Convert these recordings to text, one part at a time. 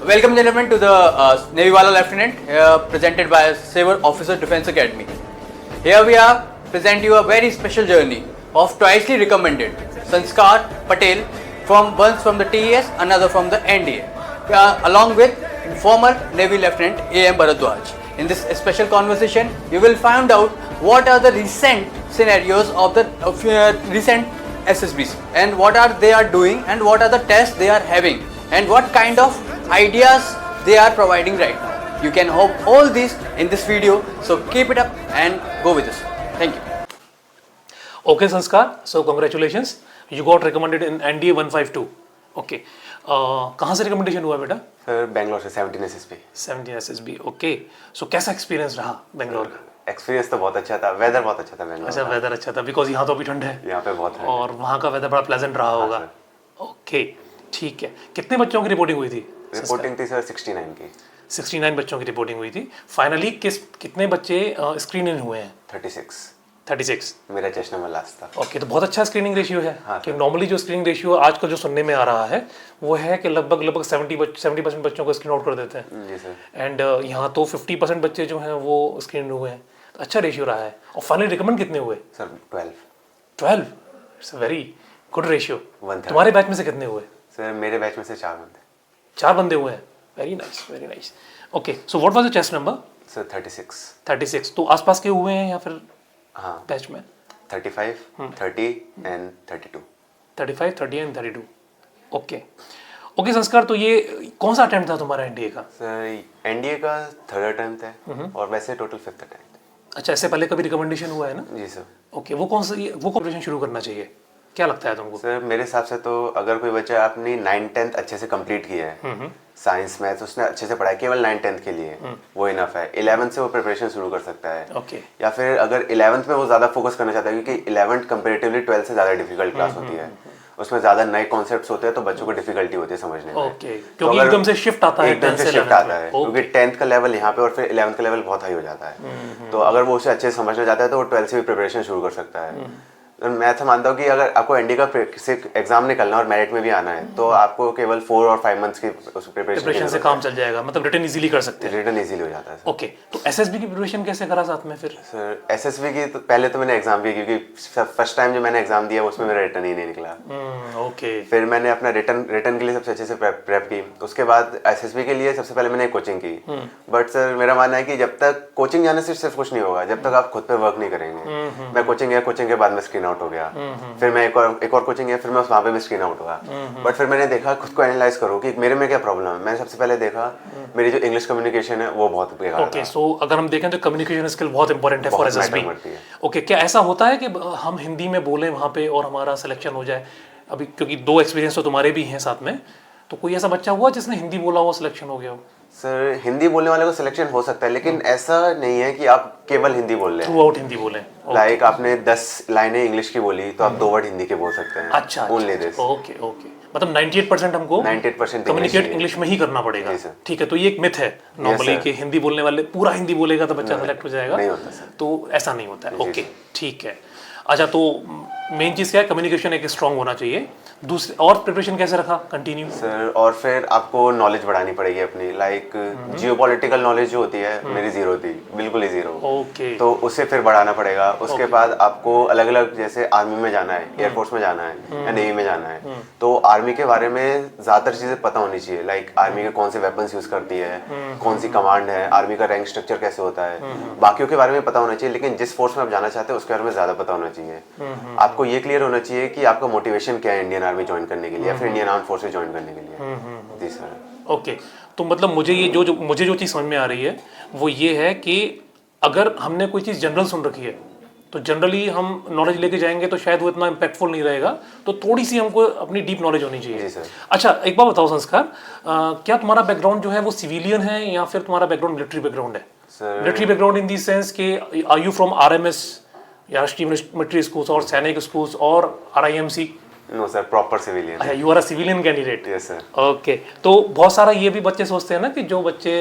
Welcome, gentlemen, to the Navy Wala Lieutenant, presented by Saber Officer Defence Academy. Here we are present you a very special journey of twicely recommended Sanskar Patel, once from the TES, another from the NDA, along with former Navy Lieutenant A.M. Bharadwaj. In this special conversation, you will find out what are the recent scenarios of the recent SSBs and what they are doing and what are the tests they are having and what kind of ideas they are providing right now. You can hope all this in this video, so keep it up and go with us. Thank you. Okay, Sanskar, so congratulations, you got recommended in NDA 152. Okay, कहाँ से recommendation हुआ बेटा? Sir Bangalore से 17 SSB. 17 SSB, okay. So कैसा experience रहा बेंगलोर का? Experience तो बहुत अच्छा था, वेदर बहुत अच्छा था बेंगलोर. अच्छा, वेदर अच्छा था बिकॉज यहाँ तो अभी ठंड है. यहाँ पे बहुत है और वहाँ का वेदर बड़ा प्लेजेंट रहा होगा. ओके, ठीक है. कितने बच्चों की रिपोर्टिंग हुई थी? रिपोर्टिंग थी सर 69 की. 69 बच्चों की रिपोर्टिंग हुई थी. फाइनली कितने बच्चे स्क्रीन इन हुए हैं? 36. मेरा चेस्ट नंबर लास्ट था. ओके, तो बहुत अच्छा स्क्रीनिंग रेशियो है. हाँ, कि नॉर्मली जो स्क्रीनिंग रेशियो आज का जो सुनने में आ रहा है वो है कि लगभग 70% बच्चों को स्क्रीन आउट कर देते हैं. जी सर. एंड यहाँ तो 50% बच्चे जो हैं वो स्क्रीन हुए हैं. तो अच्छा रेशियो रहा है. और फाइनली रिकमेंड कितने हुए? Sir 12. It's a very good ratio. 1/3. तुम्हारे बैच में से कितने हुए? सर मेरे बैच में से 4 बंदे. 4 बंदे हुए हैं. Very nice. Okay, so what was the chest number? Sir 36. 36. तो आसपास के हुए हैं या फिर हाँ बैच में? 35, 30 एंड 32. 35, 30 एंड 32. ओके संस्कार, तो ये कौन सा अटेम्प्ट था तुम्हारा एनडीए का? सर एनडीए का 3rd अटेम्प्ट है और वैसे टोटल 5th अटेम्प्ट. अच्छा, इससे पहले कभी रिकमेंडेशन हुआ है ना? जी सर. ओके, वो कॉम्पिटिशन शुरू करना चाहिए, क्या लगता है तुमको? सर मेरे हिसाब से तो अगर कोई बच्चा अपनी 9th-10th अच्छे से कंप्लीट किया है, साइंस मैथ्स उसने अच्छे से पढ़ा है, केवल 9th-10th के लिए वो इनफ है. 11th से वो प्रिपरेशन शुरू कर सकता है. ओके. या फिर अगर 11th में वो ज़्यादा फोकस करना चाहता है, क्योंकि 11th कंपेरेटिवली 12th से ज़्यादा डिफिकल्ट क्लास होती है. उसमें ज़्यादा नए कॉन्सेप्ट्स होते हैं तो बच्चों को डिफिकल्टी होती है समझने में. ओके, क्योंकि एकदम से शिफ्ट आता है. एकदम से शिफ्ट आता है क्योंकि 10th का लेवल यहाँ पे और फिर 11th का लेवल बहुत हाई हो जाता है. तो अगर वो उसे अच्छे से समझना चाहता है तो वो 12th से भी प्रिपरेशन शुरू कर सकता है. मैं तो मानता हूँ कि अगर आपको एनडीए का एग्जाम निकलना और मेरिट में भी आना है तो आपको केवल 4 और 5 मंथ्स की प्रिपरेशन से काम चल जाएगा. मतलब रिटर्न इजीली कर सकते हैं. रिटर्न इजीली हो जाता है. ओके, तो एसएसबी की प्रिपरेशन कैसे करा साथ में फिर? सर एसएसबी की तो पहले तो मैंने एग्जाम दिया, क्योंकि फर्स्ट टाइम जो मैंने एग्जाम दिया उसमें मेरा रिटर्न ही नहीं निकला. ओके. फिर मैंने अपना रिटर्न के लिए सबसे अच्छे से प्रेप की. उसके बाद एसएसबी के लिए सबसे पहले मैंने कोचिंग की. बट सर मेरा मानना है कि जब तक कोचिंग जाने से सिर्फ कुछ नहीं होगा जब तक आप खुद पे वर्क नहीं करेंगे. मैं कोचिंग के बाद में स्क्रीन आउट हो गया. फिर मैं एक और कोचिंग है, फिर मैं वहाँ पे भी स्क्रीन आउट हुआ. बट फिर मैंने देखा, खुद को एनालाइज करूँ कि मेरे में क्या प्रॉब्लम है. मैंने सबसे पहले देखा मेरी जो इंग्लिश कम्युनिकेशन है वो बहुत बेकार ओके. सो अगर हम देखें तो कम्युनिकेशन स्किल बहुत इंपॉर्टेंट है फॉर एसएसबी. ओके, क्या ऐसा होता है कि हम हिंदी में बोलें वहाँ पे और हमारा सिलेक्शन हो जाए? अभी क्योंकि 2 एक्सपीरियंस तो तुम्हारे भी हैं साथ में, तो कोई ऐसा बच्चा हुआ जिसने हिंदी बोला हुआ सिलेक्शन हो गया हो? सर हिंदी बोलने वाले को सिलेक्शन हो सकता है, लेकिन ऐसा नहीं है कि आप केवल हिंदी बोल रहे हैं. थ्रू आउट हिंदी बोलें. लाइक आपने 10 लाइनें इंग्लिश की बोली तो आप 2 वर्ड हिंदी के बोल सकते हैं. अच्छा. Only this. ओके. मतलब 98% हमको 98% कम्युनिकेट इंग्लिश में ही करना पड़ेगा. ठीक है, तो ये एक मिथ है नॉर्मली कि हिंदी बोलने वाले पूरा हिंदी बोलेगा तो बच्चा सेलेक्ट हो जाएगा. नहीं होता सर. तो ऐसा नहीं होता है. ओके, ठीक है. अच्छा, तो मेन चीज़ क्या है? कम्युनिकेशन एक स्ट्रांग होना चाहिए. दूसरे और प्रिपरेशन कैसे रखा कंटिन्यू? सर और फिर आपको नॉलेज बढ़ानी पड़ेगी अपनी. लाइक जियोपॉलिटिकल नॉलेज जो होती है मेरी 0 थी, बिल्कुल ही 0. ओके. तो उसे फिर बढ़ाना पड़ेगा. उसके बाद आपको अलग अलग, जैसे आर्मी में जाना है, एयरफोर्स में जाना है या नेवी में जाना है, तो आर्मी के बारे में ज़्यादातर चीज़ें पता होनी चाहिए. लाइक आर्मी के कौन से वेपन्स यूज़ करती है, कौन सी कमांड है, आर्मी का रैंक स्ट्रक्चर कैसे होता है, बाकियों के बारे में पता होना चाहिए. लेकिन जिस फोर्स में आप जाना चाहते हैं उसके बारे में ज़्यादा पता होना चाहिए. आपको ये क्लियर होना चाहिए कि आपका मोटिवेशन क्या है इंडियन आर्मी ज्वाइन करने के लिए या फिर इंडियन आर्म फोर्सेस ज्वाइन करने के लिए. जी सर. ओके, तो मतलब मुझे ये जो चीज़ समझ में आ रही है वो ये है कि अगर हमने कोई चीज़ जनरल सुन रखी है तो जनरली हम नॉलेज लेके जाएंगे तो शायद वो इतना इम्पैक्टफुल नहीं रहेगा. तो थोड़ी सी हमको अपनी डीप नॉलेज होनी चाहिए. जी सर. अच्छा, एक बात बताओ संस्कार, क्या तुम्हारा बैकग्राउंड जो है वो सिविलियन है या फिर तुम्हारा बैकग्राउंड मिलिट्री बैकग्राउंड है? Military background in the sense के आर यू फ्रॉम आरएमएस या राष्ट्रीय मिलिट्री स्कूल्स और सैनिक स्कूल्स और RIMC? No sir, proper civilian. अच्छा, you are a civilian candidate. Yes sir. Okay, तो बहुत सारा ये भी बच्चे सोचते हैं ना कि जो बच्चे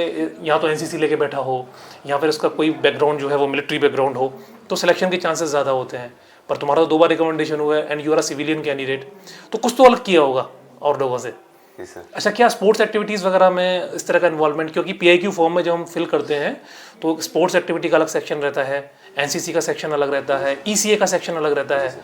या तो एनसीसी लेके बैठा हो या फिर उसका कोई बैकग्राउंड जो है वो मिलिट्री बैकग्राउंड हो तो सिलेक्शन के चांसेस ज़्यादा होते हैं. पर तुम्हारा तो 2 बार रिकमेंडेशन हुआ है and you are a civilian candidate, तो कुछ तो अलग किया होगा और लोगों से. जी सर। अच्छा, क्या स्पोर्ट्स एक्टिविटीज़ वगैरह में इस तरह का इन्वॉल्वमेंट, क्योंकि पीआईक्यू फॉर्म में जब हम फिल करते हैं तो स्पोर्ट्स एक्टिविटी का अलग सेक्शन रहता है, एनसीसी का सेक्शन अलग रहता है, ईसीए का सेक्शन अलग रहता है,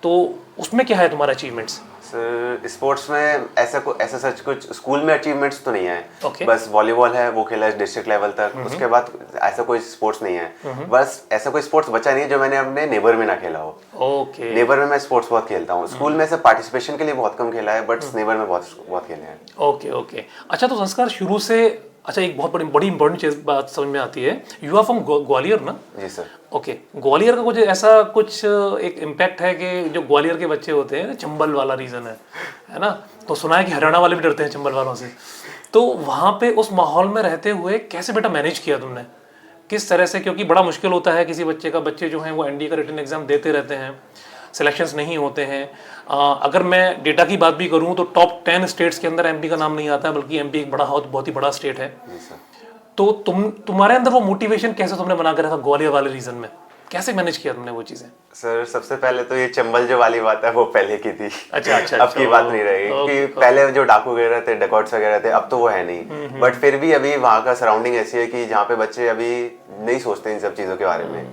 तो उसमें क्या है तुम्हारा अचीवमेंट्स? सर स्पोर्ट्स में ऐसा सच कुछ स्कूल में अचीवमेंट्स तो नहीं है। Okay. बस वॉलीबॉल है, वो खेला है डिस्ट्रिक्ट लेवल तक। उसके बाद ऐसा कोई स्पोर्ट्स नहीं है। बस ऐसा कोई स्पोर्ट्स बचा नहीं है जो मैंने अपने नेबर में ना खेला हो। ओके नेबर में मैं स्पोर्ट्स बहुत खेलता हूँ। स्कूल में से पार्टिसिपेशन के लिए बहुत कम खेला है, बट नेबर में बहुत खेले हैं। Okay okay. अच्छा, तो संस्कार शुरू से, अच्छा एक बहुत बड़ी इंपॉर्टेंट चीज बात समझ में आती है, यू आर फ्रॉम ग्वालियर ना? जी सर। ओके, ग्वालियर का कुछ ऐसा कुछ एक इम्पैक्ट है कि जो ग्वालियर के बच्चे होते हैं, चंबल वाला रीजन है ना? तो सुना है कि हरियाणा वाले भी डरते हैं चंबल वालों से। तो वहाँ पे उस माहौल में रहते हुए कैसे बेटा मैनेज किया तुमने, किस तरह से? क्योंकि बड़ा मुश्किल होता है किसी बच्चे जो हैं वो एनडीए का रिटन एग्जाम देते रहते हैं, सिलेक्शंस नहीं होते हैं। अगर मैं डेटा की बात भी करूं तो टॉप 10 स्टेट्स के अंदर एमपी का नाम नहीं आता है, बल्कि एमपी एक बहुत ही बड़ा स्टेट है। तो तुम्हारे अंदर वो मोटिवेशन कैसे तुमने बना कर रखा ग्वालियर वाले रीजन में, कैसे मैनेज किया तुमने वो चीजें? सर सबसे पहले तो ये चंबल जो वाली बात है वो पहले की थी। अच्छा अब की बात नहीं रही कि पहले जो डाकू वगैरह थे, डकॉट्स वगैरह थे, अब तो वो है नहीं। बट फिर भी अभी वहाँ का सराउंडिंग ऐसी है कि जहाँ पे बच्चे अभी नहीं सोचते इन सब चीज़ों के बारे में।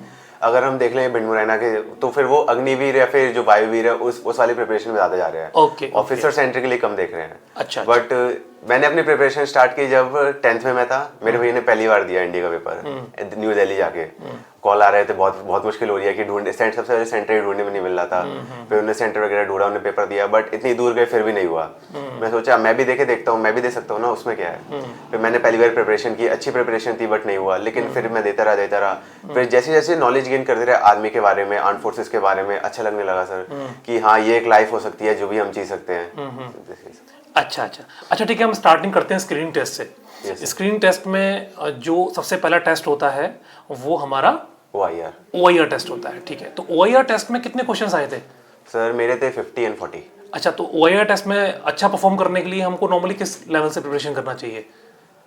अगर हम देख लें भिंड मुरैना के, तो फिर वो अग्निवीर या फिर जो वायुवीर है उस वाली प्रिपरेशन में ज्यादा जा रहे हैं। ओके, ऑफिसर सेंटर के लिए कम देख रहे हैं। अच्छा। बट मैंने अपनी प्रिपरेशन स्टार्ट की जब 10th में मैं था। मेरे भैया ने पहली बार दिया इंडिया का पेपर न्यू दिल्ली जाके। कॉल आ रहे थे, बहुत मुश्किल हो रही है कि सबसे पहले सेंटर ही ढूंढने में नहीं मिल रहा था। फिर उन्होंने सेंटर वगैरह ढूंढा, उन्होंने पेपर दिया, बट इतनी दूर गए फिर भी नहीं हुआ। मैं सोचा मैं भी देखता हूँ, मैं भी दे सकता हूँ ना, उसमें क्या है। फिर मैंने पहली बार प्रिपरेशन की, अच्छी प्रिपरेशन थी बट नहीं हुआ। लेकिन फिर मैं देता रहा। फिर जैसे जैसे नॉलेज गेन करते रहे आर्मी के बारे में, आर्म फोर्सेस के बारे में, अच्छा लगने लगा सर कि हाँ ये एक लाइफ हो सकती है जो भी हम जी सकते हैं। अच्छा, ठीक है, हम स्टार्टिंग करते हैं स्क्रीनिंग टेस्ट से। स्क्रीनिंग टेस्ट में जो सबसे पहला टेस्ट होता है वो हमारा OIR टेस्ट होता है, ठीक है। तो OIR टेस्ट में कितने क्वेश्चंस आए थे? सर मेरे थे 50 and 40। अच्छा, तो OIR टेस्ट में अच्छा परफॉर्म करने के लिए हमको नॉर्मली किस लेवल से प्रिपरेशन करना चाहिए?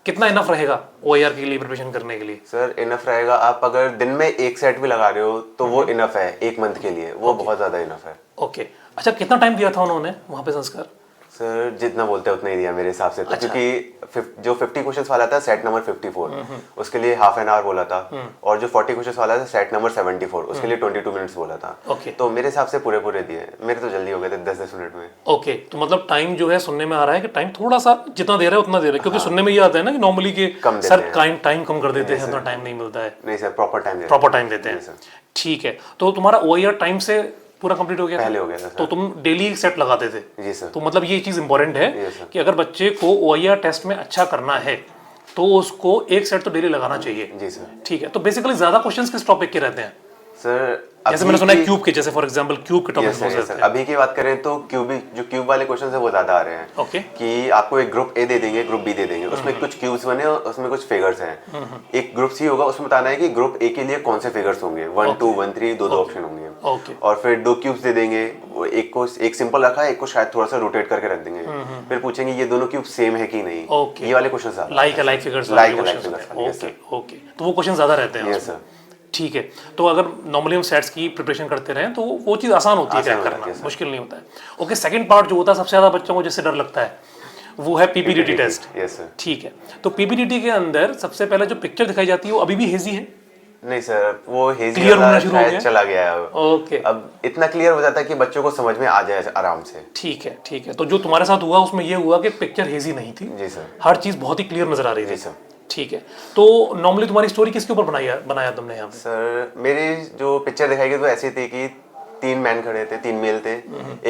कितना इनफ रहेगा OIR के लिए प्रिपरेशन करने के लिए? सर इनफ रहेगा, आप अगर दिन में एक सेट भी लगा रहे हो तो वो इनफ है, एक मंथ के लिए वो बहुत ज्यादा इनफ है। ओके, अच्छा कितना टाइम दिया था उन्होंने वहाँ पे संस्कार? सर जितना बोलते हैं उतना ही दिया मेरे हिसाब से तो। क्योंकि जो 50 क्वेश्चंस वाला था सेट नंबर 54, उसके लिए हाफ एन आवर बोला था। और जो 40 क्वेश्चंस वाला था सेट नंबर 74, उसके लिए 22 मिनट्स बोला था। तो मेरे हिसाब से पूरे दिए। मेरे तो जल्दी हो गए थे 10-10 मिनट में। ओके, तो मतलब टाइम जो है सुनने में आ रहा है कि टाइम थोड़ा सा जितना दे रहे हैं उतना दे रहे हैं, क्योंकि सुनने में ये आता है ना कि नॉर्मली के सर टाइम कम कर देते हैं, उतना टाइम नहीं मिलता है। नहीं सर, प्रॉपर टाइम देते हैं। ठीक है, तो तुम्हारा OIR टाइम से पूरा कंप्लीट हो गया? पहले हो गया था सर। तो तुम डेली सेट लगाते थे? जी सर। तो मतलब ये चीज इंपॉर्टेंट है कि अगर बच्चे को OIR टेस्ट में अच्छा करना है तो उसको एक सेट तो डेली लगाना चाहिए। जी सर। ठीक है, तो बेसिकली ज्यादा क्वेश्चंस किस टॉपिक के रहते हैं सर? जैसे मैंने सुना है क्यूब के, जैसे फॉर एग्जांपल क्यूब के टॉपिक बहुत हैं। अभी की बात करें तो क्यूब वाले क्वेश्चन है वो ज्यादा आ रहे हैं। ओके, कि आपको एक ग्रुप ए दे देंगे, ग्रुप बी दे देंगे, उसमें कुछ क्यूब्स बने और उसमें कुछ फिगर्स हैं। एक ग्रुप सी होगा, उसमें बताना है कि ग्रुप ए के लिए कौन से फिगर्स होंगे, 1 2 1 3, दो ऑप्शन होंगे। और फिर 2 क्यूब्स दे देंगे, एक सिंपल रखा है, एक को शायद थोड़ा सा रोटेट करके रख देंगे। फिर पूछेंगे ये दोनों क्यूब सेम है कि नहीं। ये वाले क्वेश्चन लाइक फिगर्स। ओके, तो वो क्वेश्चन ज्यादा रहते हैं। सर ठीक है, तो अगर नॉर्मली हम सेट्स की प्रिपरेशन करते रहें तो वो चीज़ आसान होती है, क्रैक करना मुश्किल नहीं होता है। ओके, सेकंड पार्ट जो होता है सबसे ज़्यादा बच्चों को जिससे डर लगता है वो है PPDT टेस्ट। Yes sir. ठीक है, तो PPDT के अंदर सबसे पहले जो पिक्चर दिखाई जाती है वो अभी भी हेजी है? नहीं सर, वो हेजी क्लियर होना शुरू हो गया, चला गया है। ओके, अब इतना क्लियर हो जाता है कि बच्चों को समझ में आ जाए आराम से। ठीक है, तो जो तुम्हारे साथ हुआ उसमें ये हुआ कि पिक्चर हेजी नहीं थी। जी सर। हर चीज़ बहुत ही क्लियर नजर आ रही थी। सर ठीक है, तो नॉर्मली तुम्हारी स्टोरी किसके ऊपर बनाया तुमने यहाँ पे? सर मेरी जो पिक्चर दिखाई गई तो ऐसी थी कि 3 मैन खड़े थे, 3 मेल थे,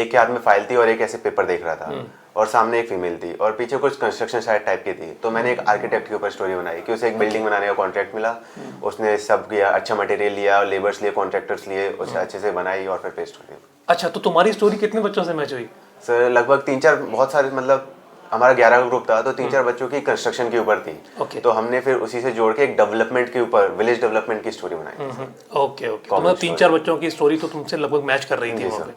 एक के हाथ में फाइल थी और एक ऐसे पेपर देख रहा था, और सामने एक फीमेल थी और पीछे कुछ कंस्ट्रक्शन साइट टाइप की थी। तो मैंने एक आर्किटेक्ट के ऊपर स्टोरी बनाई कि उसे एक बिल्डिंग बनाने का कॉन्ट्रैक्ट मिला, उसने सब किया, अच्छा मटेरियल लिया, लेबर्स लिए, कॉन्ट्रैक्टर्स लिए, उसे अच्छे से बनाई और फिर पेस्ट हो गई। अच्छा, तो तुम्हारी स्टोरी कितने बच्चों से मैच हुई? सर लगभग 3-4, बहुत सारे, मतलब हमारा 11 का ग्रुप था तो 3-4 बच्चों की कंस्ट्रक्शन के ऊपर थी। तो हमने फिर उसी से जोड़ के एक डेवलपमेंट के ऊपर, विलेज डेवलपमेंट की स्टोरी बनाई। ओके, तो मतलब 3-4 बच्चों की स्टोरी तो तुमसे लगभग मैच कर रही थी वहाँ पे।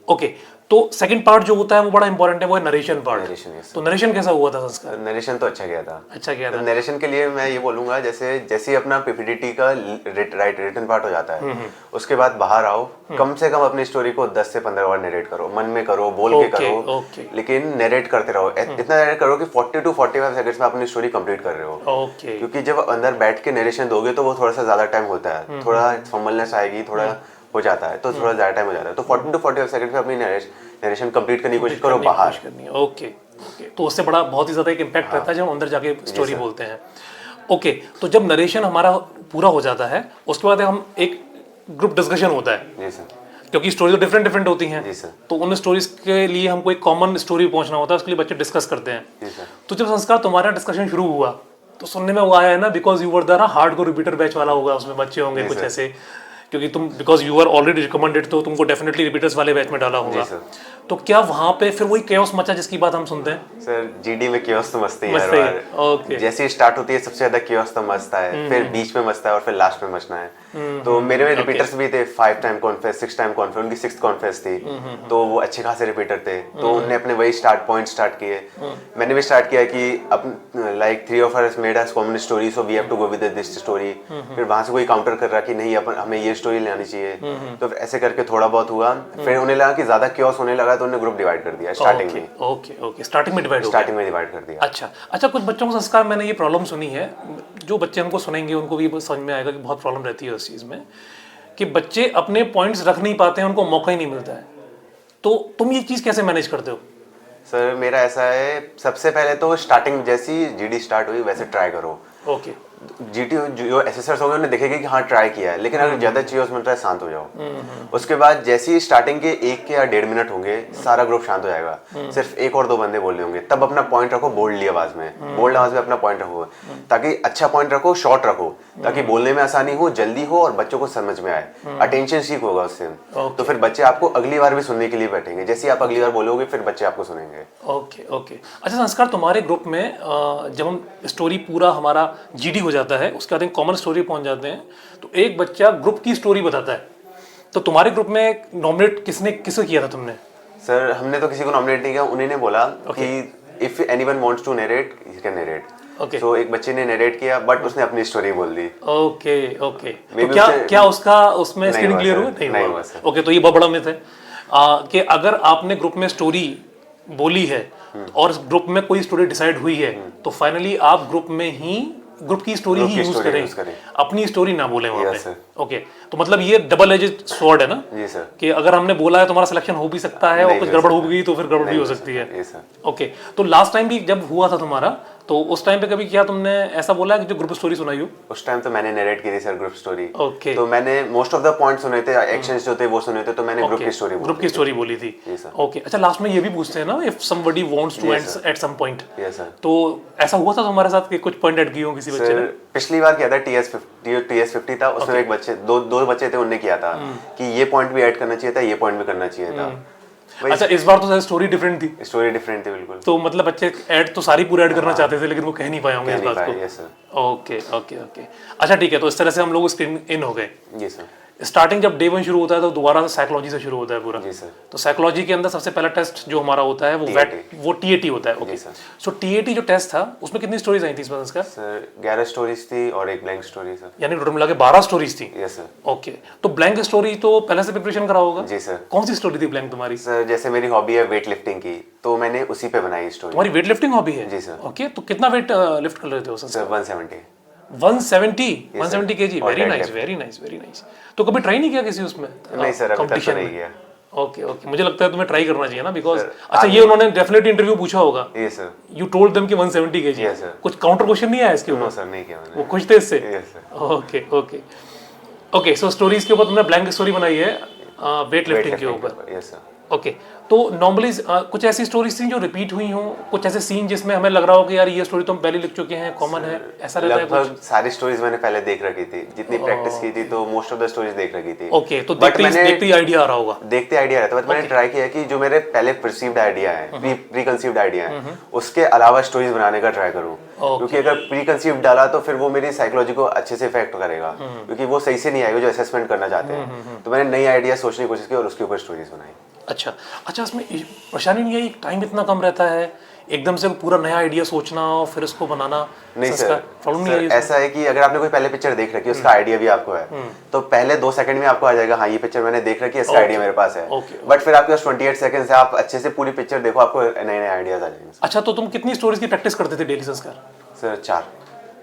ओके, तो सेकंड पार्ट जो होता है वो बड़ा इंपॉर्टेंट है, वो है नरेशन पार्ट। नरेशन, yes, तो नरेशन कैसा हुआ था संस्कार? नरेशन तो अच्छा गया था। अच्छा गया था। नरेशन के लिए मैं ये बोलूंगा, जैसे जैसे ही अपना पीपीटी का रिटन पार्ट हो जाता है, उसके बाद बाहर आओ, कम से कम अपनी स्टोरी को 10 से 15 बार नरेट करो, मन में करो, बोल के करो, लेकिन नरेट करते रहो। इतना नरेट करो कि 40 to 45 सेकंड्स में अपनी स्टोरी कंप्लीट कर रहे हो। क्योंकि जब अंदर बैठ के नरेशन दोगे तो वो थोड़ा सा ज्यादा टाइम होता है, थोड़ा फॉर्मलनेस आएगी, थोड़ा हो जाता है, तो थोड़ा ज्यादा टाइम हो जाता है। तो 40 to 45 सेकंड में अपनी नरेशन कंप्लीट करने की कोशिश करो बाहर। ओके, तो उससे बड़ा बहुत ही ज्यादा एक इम्पैक्ट रहता है जब हम अंदर जाके स्टोरी बोलते हैं। ओके, तो जब नरेशन हमारा पूरा हो जाता है उसके बाद हम एक ग्रुप डिस्कशन होता है। जी सर। क्योंकि स्टोरी तो डिफरेंट होती हैं, जी सर। तो उन स्टोरीज के लिए हमको एक कॉमन स्टोरी पहुंचना होता है, उसके लिए बच्चे डिस्कस करते हैं। जी सर। तो जब संस्कार तुम्हारा डिस्कशन शुरू हुआ तो सुनने में वो आया है ना, because you were the hard को रिपीटर बैच वाला होगा, उसमें बच्चे होंगे कुछ ऐसे, क्योंकि तुम because you are already recommended, तो तुमको डेफिनेटली रिपीटर्स वाले बैच में डाला होगा। तो क्या वहां पे फिर वही केओस मचा जिसकी बात हम सुनते हैं? सर जीडी में केओस तो मस्ती है मस्ती है, यार। ओके। जैसे ही स्टार्ट होती है सबसे ज्यादा केओस तो मचता है, फिर बीच में मचता है और फिर लास्ट में मचना है। तो मेरे में रिपीटर्स भी थे, 5 टाइम कॉन्फेस, 6 टाइम कॉन्फेस, उनकी 6th कॉन्फेस थी, तो वो अच्छे खासे रिपीटर थे। तो उन्होंने अपने वही पॉइंट स्टार्ट किए, मैंने भी स्टार्ट किया कि like 3 of us made us common story, so we have to go with this story. फिर वहां से कोई काउंटर कर रहा कि नहीं अपन हमें ये स्टोरी लानी चाहिए, तो ऐसे करके थोड़ा बहुत हुआ। फिर उन्हें लगा कि ज्यादा केओस होने लगा तो उन्होंने ग्रुप डिवाइड कर दिया स्टार्टिंग में। ओके, स्टार्टिंग में डिवाइड कर दिया। अच्छा, कुछ बच्चों को संस्कार, मैंने ये प्रॉब्लम सुनी है, जो बच्चे हमको सुनेंगे उनको भी समझ में आएगा कि बहुत प्रॉब्लम रहती है उस चीज़ में, कि बच्चे अपने पॉइंट्स रख नहीं पाते हैं, उनको मौका ही नहीं मिलता है। तो तुम ये चीज़ कैसे मैनेज करते हो? सर मेरा ऐसा है, सबसे पहले तो स्टार्टिंग जैसी जीडी स्टार्ट हुई वैसे ट्राई करो। ओके। जीटी जो एसेसर्स होंगे उन्हें देखेंगे कि हाँ ट्राई किया है, लेकिन अगर ज्यादा चाहिए उसमें ट्राई, शांत हो जाओ। उसके बाद जैसे ही स्टार्टिंग के 1 या 1.5 मिनट होंगे, सारा ग्रुप शांत हो जाएगा, सिर्फ 1 और 2 बंदे बोल रहे होंगे, तब अपना पॉइंट रखो बोल्डली आवाज में अपना पॉइंट रखो, ताकि अच्छा पॉइंट रखो, शॉर्ट रखो, ताकि बोलने में आसानी हो, जल्दी हो और बच्चों को समझ में आए, अटेंशन सीख होगा उससे। तो फिर बच्चे आपको अगली बार भी सुनने के लिए बैठेंगे, जैसे आप अगली बार बोलोगे फिर बच्चे आपको सुनेंगे। ओके। अच्छा संस्कार, तुम्हारे ग्रुप में जब हम स्टोरी पूरा हमारा जीडी हो जाता है, उसके बाद कॉमन स्टोरी पहुंच जाते हैं, तो एक बच्चा ग्रुप की स्टोरी बताता है। तो तुम्हारे ग्रुप में नॉमिनेट किसे किया था तुमने? सर हमने तो किसी को नॉमिनेट नहीं किया, उन्होंने बोला कि if anyone wants to narrate he can narrate. So एक बच्चे ने नरेट किया, बट उसने अपनी स्टोरी बोल दी। ओके। तो क्या उसका उसमें स्क्रीन क्लियर हुआ? नहीं हुआ। ओके, तो ये बहुत बड़ा मिथ है कि अगर आपने ग्रुप में स्टोरी बोली है और ग्रुप में कोई स्टोरी डिसाइड हुई है, तो फाइनली आप ग्रुप की स्टोरी ही यूज करें, अपनी स्टोरी ना बोले वहां पे। ओके, तो मतलब ये डबल एजेड स्वॉर्ड है ना? जी सर। कि अगर हमने बोला है तुम्हारा सिलेक्शन हो भी सकता है और कुछ गड़बड़ हो गई तो फिर गड़बड़ भी हो सकती है। ओके, तो लास्ट टाइम भी जब हुआ था तुम्हारा, तो उस टाइम पे कभी क्या तुमने ऐसा बोला कि जो ग्रुप स्टोरी सुनाई हो? उस टाइम तो मैंने नरेट की थी सर ग्रुप स्टोरी। ओके। तो मैंने मोस्ट ऑफ द पॉइंट्स सुने थे, एक्शंस जो थे वो सुने थे, तो मैंने ग्रुप की स्टोरी बोली थी। ओके। अच्छा, लास्ट में ये भी पूछते हैं ना, if somebody wants to end at some point. Yes sir. तो ऐसा हुआ था तुम्हारे साथ कि कुछ पॉइंट ऐड किए हो किसी बच्चे ने? पिछली बार किया था, TS50 था, उसमें एक बच्चे दो बच्चे थे, उन्होंने किया था कि ये पॉइंट भी ऐड करना चाहिए था, ये पॉइंट भी करना चाहिए था। अच्छा, इस बार तो स्टोरी डिफरेंट थी। बिल्कुल। तो मतलब बच्चे ऐड तो सारी पूरी ऐड करना चाहते थे, लेकिन वो कह नहीं पाए होंगे इस बात को। Yes sir. ओके। अच्छा ठीक है, तो इस तरह से हम लोग स्क्रीन इन हो गए। जी सर। स्टार्टिंग जब डे 1 शुरू होता है तो दोबारा से साइकोलॉजी से शुरू होता है पूरा। जी सर। तो साइकोलॉजी के अंदर सबसे पहला टेस्ट जो हमारा होता है वो TAT होता है। ओके सो TAT जो टेस्ट था उसमें कितनी स्टोरीज आई थी इस बार इसका? सर 11 स्टोरीज थी और एक ब्लैंक स्टोरी सर। यानी टोटल मिला के 12 स्टोरीज थी। Yes sir. ओके, तो ब्लैंक स्टोरी तो पहले से प्रिपरेशन करा होगा? जी सर। कौन सी स्टोरी थी ब्लैंक तुम्हारी? सर जैसे मेरी हॉबी है वेट लिफ्टिंग की, तो मैंने उसी पे बनाई स्टोरी। तुम्हारी वेट लिफ्टिंग हॉबी है? जी सर। ओके, तो कितना वेट लिफ्ट कर लेते हो सर? 170 kg। Very nice. तो कभी ट्राई नहीं किया किसी उसमें? नहीं सर, अभी तक तो नहीं किया। ओके, मुझे लगता है तुम्हें ट्राई करना चाहिए ना, बिकॉज अच्छा ये उन्होंने डेफिनेटली इंटरव्यू पूछा होगा। Yes sir. You told them कि 170 kg। Yes sir. कुछ काउंटर क्वेश्चन नहीं आया इसके ऊपर? नो सर, नहीं किया मैंने। वो खुश थे इससे? Yes sir. ओके, सो स्टोरीज के ऊपर तुमने ब्लैंक स्टोरी बनाई है वेट लिफ्टिंग के ऊपर। Yes sir. ओके, तो नॉर्मली कुछ ऐसी स्टोरीज थी जो रिपीट हुई हो, कुछ ऐसे सीन जिसमें हमें लग रहा हो कि यार ये स्टोरी तो हम पहले लिख चुके हैं, कॉमन है, ऐसा रहता है कुछ? लगभग सारी स्टोरीज मैंने पहले देख रखी थी, जितनी प्रैक्टिस की थी, तो मोस्ट ऑफ द स्टोरीज देख रखी थी। ओके, तो देखते ही आइडिया आ रहा होगा। देखते आइडिया रहता है, बट मैंने ट्राई किया कि जो मेरे पहले परसीव्ड आइडिया है, प्री कंसीव्ड आइडिया है, उसके अलावा स्टोरीज बनाने का ट्राई करूं, क्योंकि अगर प्री कंसीव्ड डाला तो फिर वो मेरी साइकोलॉजी को अच्छे से इफेक्ट करेगा, क्योंकि वो सही से नहीं आएगा जो असेसमेंट करना चाहते हैं। तो मैंने नई आइडिया सोचने की कोशिश की और उसके ऊपर स्टोरीज बनाई। अच्छा अच्छा, इसमें परेशानी नहीं है, टाइम इतना कम रहता है, एकदम से पूरा नया आइडिया सोचना और फिर उसको बनाना? नहीं संस्कार, सर, प्रॉब्लम नहीं है ऐसा है कि अगर आपने कोई पहले पिक्चर देख रखी है, उसका आइडिया भी आपको है, तो पहले 2 सेकंड में आपको आ जाएगा हाँ ये पिक्चर मैंने देख रखी है, इसका आइडिया मेरे पास है। बट फिर आपके पास 28 सेकंड से आप अच्छे से पूरी पिक्चर देखो, आपको नए नए आइडियाज आ जाएंगे। अच्छा, तो तुम कितनी स्टोरीज की प्रैक्टिस करते थे डेली संस्कार? सर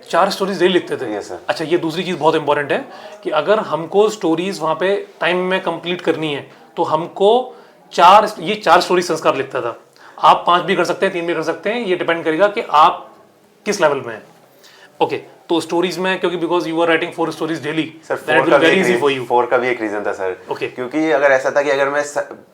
4 स्टोरीज डेली लिखते थे? Yes sir. अच्छा, ये दूसरी चीज बहुत इंपॉर्टेंट है कि अगर हमको स्टोरीज वहां पे टाइम में कंप्लीट करनी है तो हमको 4 स्टोरी संस्कार लिखता था। आप 5 भी कर सकते हैं, 3 भी कर सकते हैं, ये डिपेंड करेगा कि आप किस लेवल में हैं। ओके, तो स्टोरीज में क्योंकि because you are writing 4 stories daily, sir that will very easy for you. 4 का भी एक रीजन था सर। Okay. क्योंकि अगर ऐसा था कि अगर मैं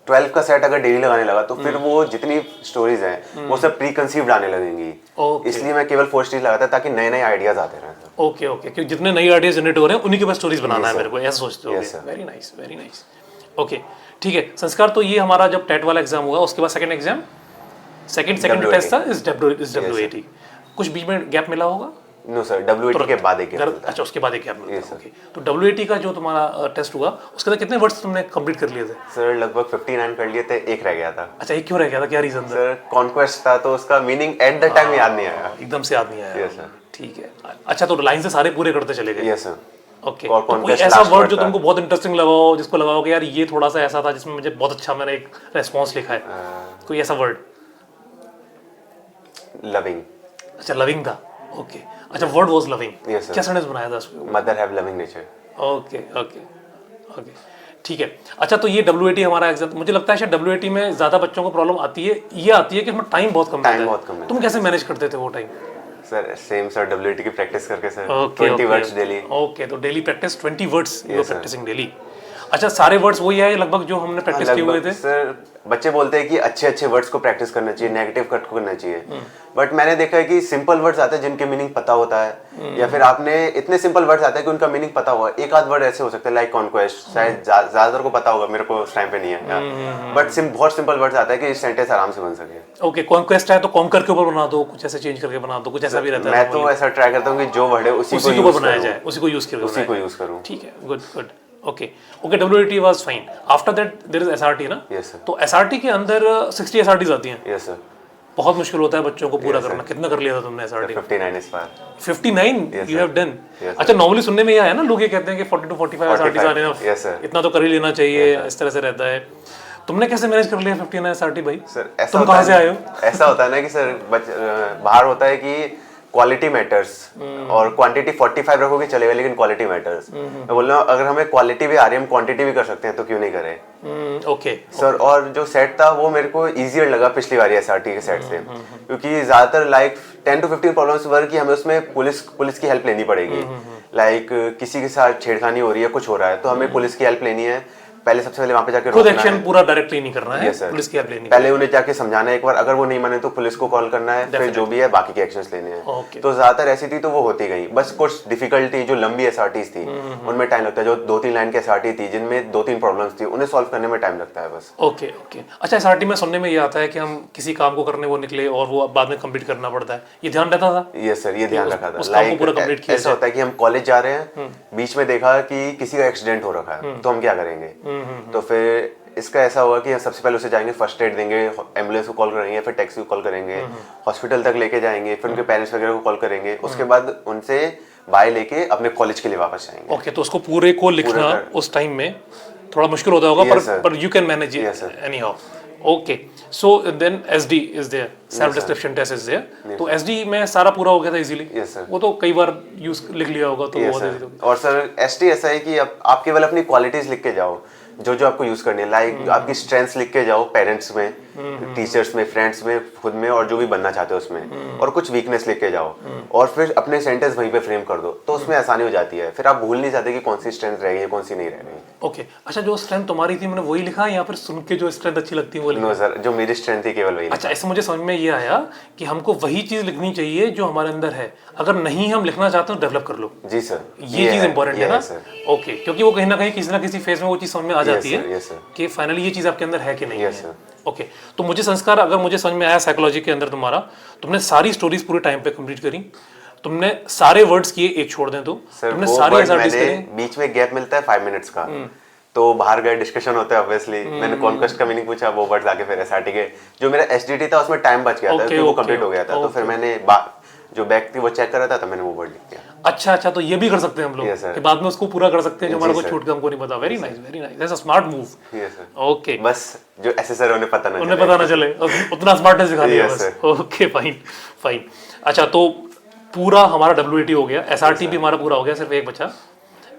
12 का सेट अगर डेली लगाने लगा तो फिर वो जितनी स्टोरीज हैं वो सब प्री कंसीव्ड आने लगेंगी। Okay. इसलिए मैं केवल 4 स्टोरीज लगाता ताकि नए नए आइडियाज आते रहें सर। ओके ओके, क्योंकि जितने नए आइडियाज जनरेट हो रहे हैं उन्हीं के पास स्टोरीज बनाना है मेरे को, ऐसा सोचते हो? Yes, sir. Very nice, very nice. Okay, ठीक है संस्कार, तो ये हमारा जब टेट वाला एग्जाम हुआ उसके बाद second exam, second WAT. Test था इस WAT। कुछ बीच में गैप मिला होगा? नो सर, WAT के बाद एक gap था। अच्छा, उसके बाद एक गैप मिला Yes, था। sir. ओके, तो WAT का जो तुम्हारा टेस्ट हुआ उसके अंदर कितने वर्ड्स तुमने कंप्लीट कर लिए थे? सर लगभग 59 कर लिए थे, एक रह गया था। अच्छा, एक क्यों रह गया था, क्या रीजन था? सर कॉन्क्वेस्ट था तो उसका मीनिंग एट द टाइम याद नहीं आया। एकदम से याद नहीं आया? Yes, sir. ठीक है। अच्छा, तो लाइन से सारे पूरे करते चले गए? Yes sir. ओके, और तो कोई conquest ऐसा last वर्ड word जो था। तुमको बहुत इंटरेस्टिंग लगा हो, जिसको लगा हो कि यार ये थोड़ा सा ऐसा था जिसमें मुझे बहुत अच्छा मैंने एक रेस्पॉन्स लिखा है, कोई ऐसा वर्ड? लविंग। अच्छा, लविंग था। ओके, अच्छा, word was loving. Yes, sir. क्या सेंटेंस बनाया था उसमें? Mother have loving nature. Okay okay okay, ठीक है। अच्छा, तो ये WAT हमारा एग्जाम, मुझे लगता है शायद WAT में ज्यादा बच्चों को प्रॉब्लम आती है, ये आती है कि इसमें टाइम बहुत कम Time रहता बहुत कम है। है। तुम कैसे मैनेज करते थे वो time? Sir same sir, WAT की प्रैक्टिस करके सर। Okay 20 words daily. ओके, तो daily practice 20 words you are Yes, sir. Practising daily. अच्छा, सारे वर्ड्स वही है लगभग जो हमने प्रैक्टिस किए हुए थे? सर बच्चे बोलते हैं कि अच्छे अच्छे वर्ड्स को प्रैक्टिस करना चाहिए, नेगेटिव कट को करना चाहिए, बट मैंने देखा है कि सिंपल वर्ड्स आते हैं जिनके मीनिंग पता होता है, या फिर आपने इतने सिंपल वर्ड्स आते हैं कि उनका मीनिंग पता हुआ। एक आध वर्ड ऐसे हो सकते हैं लाइक कॉन्क्वेस्ट, शायद ज्यादातर को पता होगा, मेरे को उस टाइम पे नहीं है, बट बहुत सिंपल वर्ड्स आते हैं कि सेंटेंस आराम से बन सके। ओके, कॉन्क्वेस्ट है तो कॉन्कर के ऊपर बना दो, कुछ ऐसे चेंज करके बना दो, कुछ ऐसा भी रहता है? मैं तो ऐसा ट्राई करता हूँ कि जो वर्ड है उसी उसी के को ऊपर बनाया जाए, उसी को यूज यूज करूँ। ठीक है, good good. Okay okay, WAT was fine. After that there is SRT ना? Yes sir. तो SRT के अंदर 60 SRTs आती हैं। Yes sir. बहुत मुश्किल होता है बच्चों को पूरा करना। कितना कर लिया था तुमने SRT? 59 इस बार। 59 यू हैव डन? Yes, अच्छा, नॉर्मली सुनने में ये आया ना, लोग ये कहते हैं कि 40 to 45 SRTs आ रहे हैं, Yes, sir. इतना तो कर ही लेना चाहिए, इस तरह से रहता है। तुमने कैसे मैनेज कर लिया 59 SRT भाई? सर ऐसा तुम होता कहाँ है से आए हो? ऐसा होता है ना कि सर बाहर होता है कि क्वालिटी मैटर्स और क्वांटिटी 45 रखोगे चलेगा, लेकिन क्वालिटी मैटर्स। मैं बोल रहा हूँ अगर हमें क्वालिटी भी आ रही है, हम क्वांटिटी भी कर सकते हैं, तो क्यों नहीं करें? ओके सर, और जो सेट था वो मेरे को इजियर लगा पिछली बार SRT के सेट से, क्योंकि ज्यादातर लाइक 10 to 15 प्रॉब्लम्स वर कि हमें उसमें पुलिस की हेल्प लेनी पड़ेगी। लाइक किसी के साथ छेड़खानी हो रही है, कुछ हो रहा है, तो हमें पुलिस की हेल्प लेनी है। पहले सबसे पहले वहां पे जाके खुद एक्शन पूरा डायरेक्टली नहीं करना है, Yes, sir. पुलिस की हेल्प लेनी पहले उन्हें जाके समझाना है एक बार, अगर वो नहीं माने तो पुलिस को कॉल करना है, फिर जो भी है बाकी के एक्शंस लेने हैं। Okay. तो ज्यादातर ऐसी थी तो वो होती गई। बस कुछ डिफिकल्टी जो लंबी SRTs थी उनमें टाइम लगता है, जो 2-3 लाइन की SRT थी जिनमें 2-3 प्रॉब्लम्स थी, उन्हें सॉल्व करने में टाइम लगता है बस। Okay okay. अच्छा, SRT में सुनने में ये आता है कि हम किसी काम को करने वो निकले और वो बाद में कंप्लीट करना पड़ता है, ये ध्यान रहता था? यस सर, ये ध्यान रखा था। उस काम को पूरा complete किया ऐसा होता है कि हम कॉलेज जा रहे हैं, बीच में देखा कि किसी का एक्सीडेंट हो रखा है, तो हम क्या करेंगे? तो फिर इसका ऐसा होगा कि हम सबसे पहले उसे जाएंगे, फर्स्ट एड देंगे, एम्बुलेंस को कॉल करेंगे, फिर टैक्सी को कॉल करेंगे, हॉस्पिटल तक लेके जाएंगे, फिर उनके पेरेंट्स वगैरह को कॉल करेंगे, उसके बाद उनसे बाय लेके अपने कॉलेज के लिए वापस जाएंगे। ओके, तो उसको पूरे को लिखना उस टाइम में थोड़ा मुश्किल होता होगा, पर you can manage it anyhow. Okay, so then SD is there, self description test is there, तो SD में सारा पूरा हो गया था इजीली? Yes sir. वो तो कई बार यूज लिख लिया होगा तो बहुत easy। और सर ST ऐसा है कि आप केवल अपनी क्वालिटीज लिख के जाओ, जो जो आपको यूज करनी है, लाइक आपकी स्ट्रेंथ्स लिख के जाओ, पेरेंट्स में, टीचर्स में, फ्रेंड्स में, खुद में, और जो भी बनना चाहते हो उसमें, और कुछ वीकनेस लिख के जाओ, और फिर अपने सेंटेंस वहीं पे फ्रेम कर दो, तो उसमें आसानी हो जाती है। फिर आप भूल नहीं जाते कि कौन सी स्ट्रेंथ रह गई है, कौन सी नहीं रह गई। ओके, अच्छा, जो स्ट्रेंथ तुम्हारी थी मैंने वही लिखा, या फिर सुन के जो स्ट्रेंथ अच्छी लगती है वो लिखा? नो सर, जो मेरी स्ट्रेंथ थी केवल वही। अच्छा, इससे मुझे समझ में ये आया कि हमको वही चीज लिखनी चाहिए जो हमारे अंदर है, अगर नहीं हम लिखना चाहते हो डेवलप कर लो। जी सर, ये चीज इंपॉर्टेंट है ना? ओके, क्योंकि वो कहीं ना कहीं किसी ना किसी फेज में वो चीज समझ में आ जाती है कि फाइनली ये चीज आपके अंदर है कि नहीं है। ओके, तो मुझे संस्कार, अगर मुझे समझ में आया साइकोलॉजी के अंदर तुम्हारा, तुमने सारी स्टोरीज पूरे टाइम पे कंप्लीट करी, तुमने सारे वर्ड्स किए, एक छोड़ दें तो तुमने सारी SRTs करी। बीच में गैप मिलता है 5 मिनट्स का, तो बाहर गए, डिस्कशन होते हैं ऑब्वियसली। मैंने कॉन्क्वेस्ट का मीनिंग पूछा, वो वर्ड्स आके फिर एसआरटी के जो मेरा एसडीटी था उसमें टाइम बच गया था क्योंकि वो कंप्लीट हो गया था। तो फिर मैंने जो बैक थी वो चेक कर रहा था, तो मैंने वो वर्ड लिख दिया। अच्छा अच्छा, तो ये भी कर सकते हैं हम लोग कि बाद में उसको पूरा कर सकते हैं जो हमारा को छूट के हमको नहीं पता। Very nice, very nice, that's a smart move. Yes sir. Okay, बस जो एसएसआर उन्हें पता ना चले उतना स्मार्टनेस दिखा दिया बस। Okay fine fine. अच्छा, तो पूरा हमारा डब्ल्यूटी हो गया, एसआरटी भी हमारा पूरा हो गया, सिर्फ एक बचा,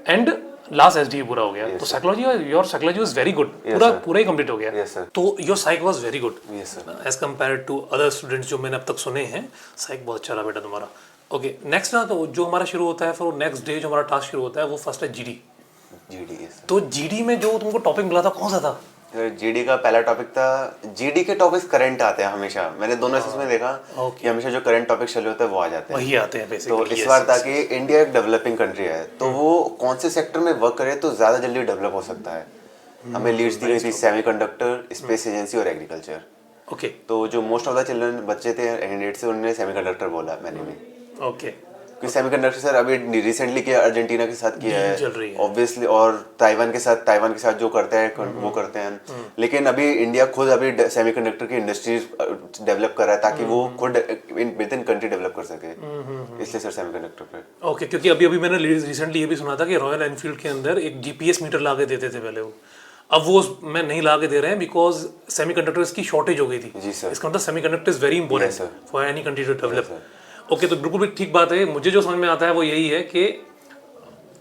एंड लास्ट एसडी पूरा हो गया। तो psychology, your psychology was very good, पूरा ही कंप्लीट हो गया। Yes sir. तो your psych was very good yes sir. As compared to other students जो मैंने अब तक सुने हैं। साइक बहुत अच्छा रहा बेटा तुम्हारा। ओके, नेक्स्ट ना, तो जो हमारा शुरू होता है फिर नेक्स्ट डे जो हमारा टास्क शुरू होता है वो फर्स्ट है जीडी। GD, yes. तो जीडी में जो तुमको टॉपिक मिला था कौन सा था? जीडी का पहला टॉपिक था, जीडी के टॉपिक्स करंट आते हैं हमेशा। मैंने दोनों एसेस में देखा कि हमेशा जो करंट टॉपिक चले होते हैं वो आ जाते हैं, वही आते हैं बेसिकली। तो इस बार था कि इंडिया एक डेवलपिंग कंट्री है, तो वो कौन से सेक्टर में वर्क करे तो ज्यादा जल्दी डेवलप हो सकता है। हमें लीड्स दी गई थी सेमीकंडक्टर, स्पेस एजेंसी और एग्रीकल्चर। ओके, तो जो मोस्ट ऑफ द चिल्ड्रन बच्चे थे कैंडिडेट से, उन्होंने सेमीकंडक्टर बोला, मैंने भी। ओके, क्योंकि सेमीकंडक्टर सर अभी रिसेंटली किया, अर्जेंटीना के साथ किया चल रही है है ऑब्वियसली, और ताइवान के साथ जो करते हैं वो करते हैं। लेकिन अभी इंडिया खुद अभी सेमीकंडक्टर की इंडस्ट्रीज डेवलप कर रहा है ताकि वो खुद विद इन कंट्री डेवलप कर सके, इसलिए सर सेमीकंडक्टर पे। ओके, क्योंकि अभी मैंने रिसेंटली ये भी सुना था कि रॉयल एनफील्ड के अंदर एक जीपीएस मीटर ला के देते थे पहले वो, अब वो मैं नहीं ला के दे रहे हैं बिकॉज सेमीकंडक्टर्स की शॉर्टेज हो गई थी। जी सर। इसका मतलब semiconductor is very important for any country to develop. Okay, तो बिल्कुल भी ठीक बात है। मुझे जो समझ में आता है वो यही है कि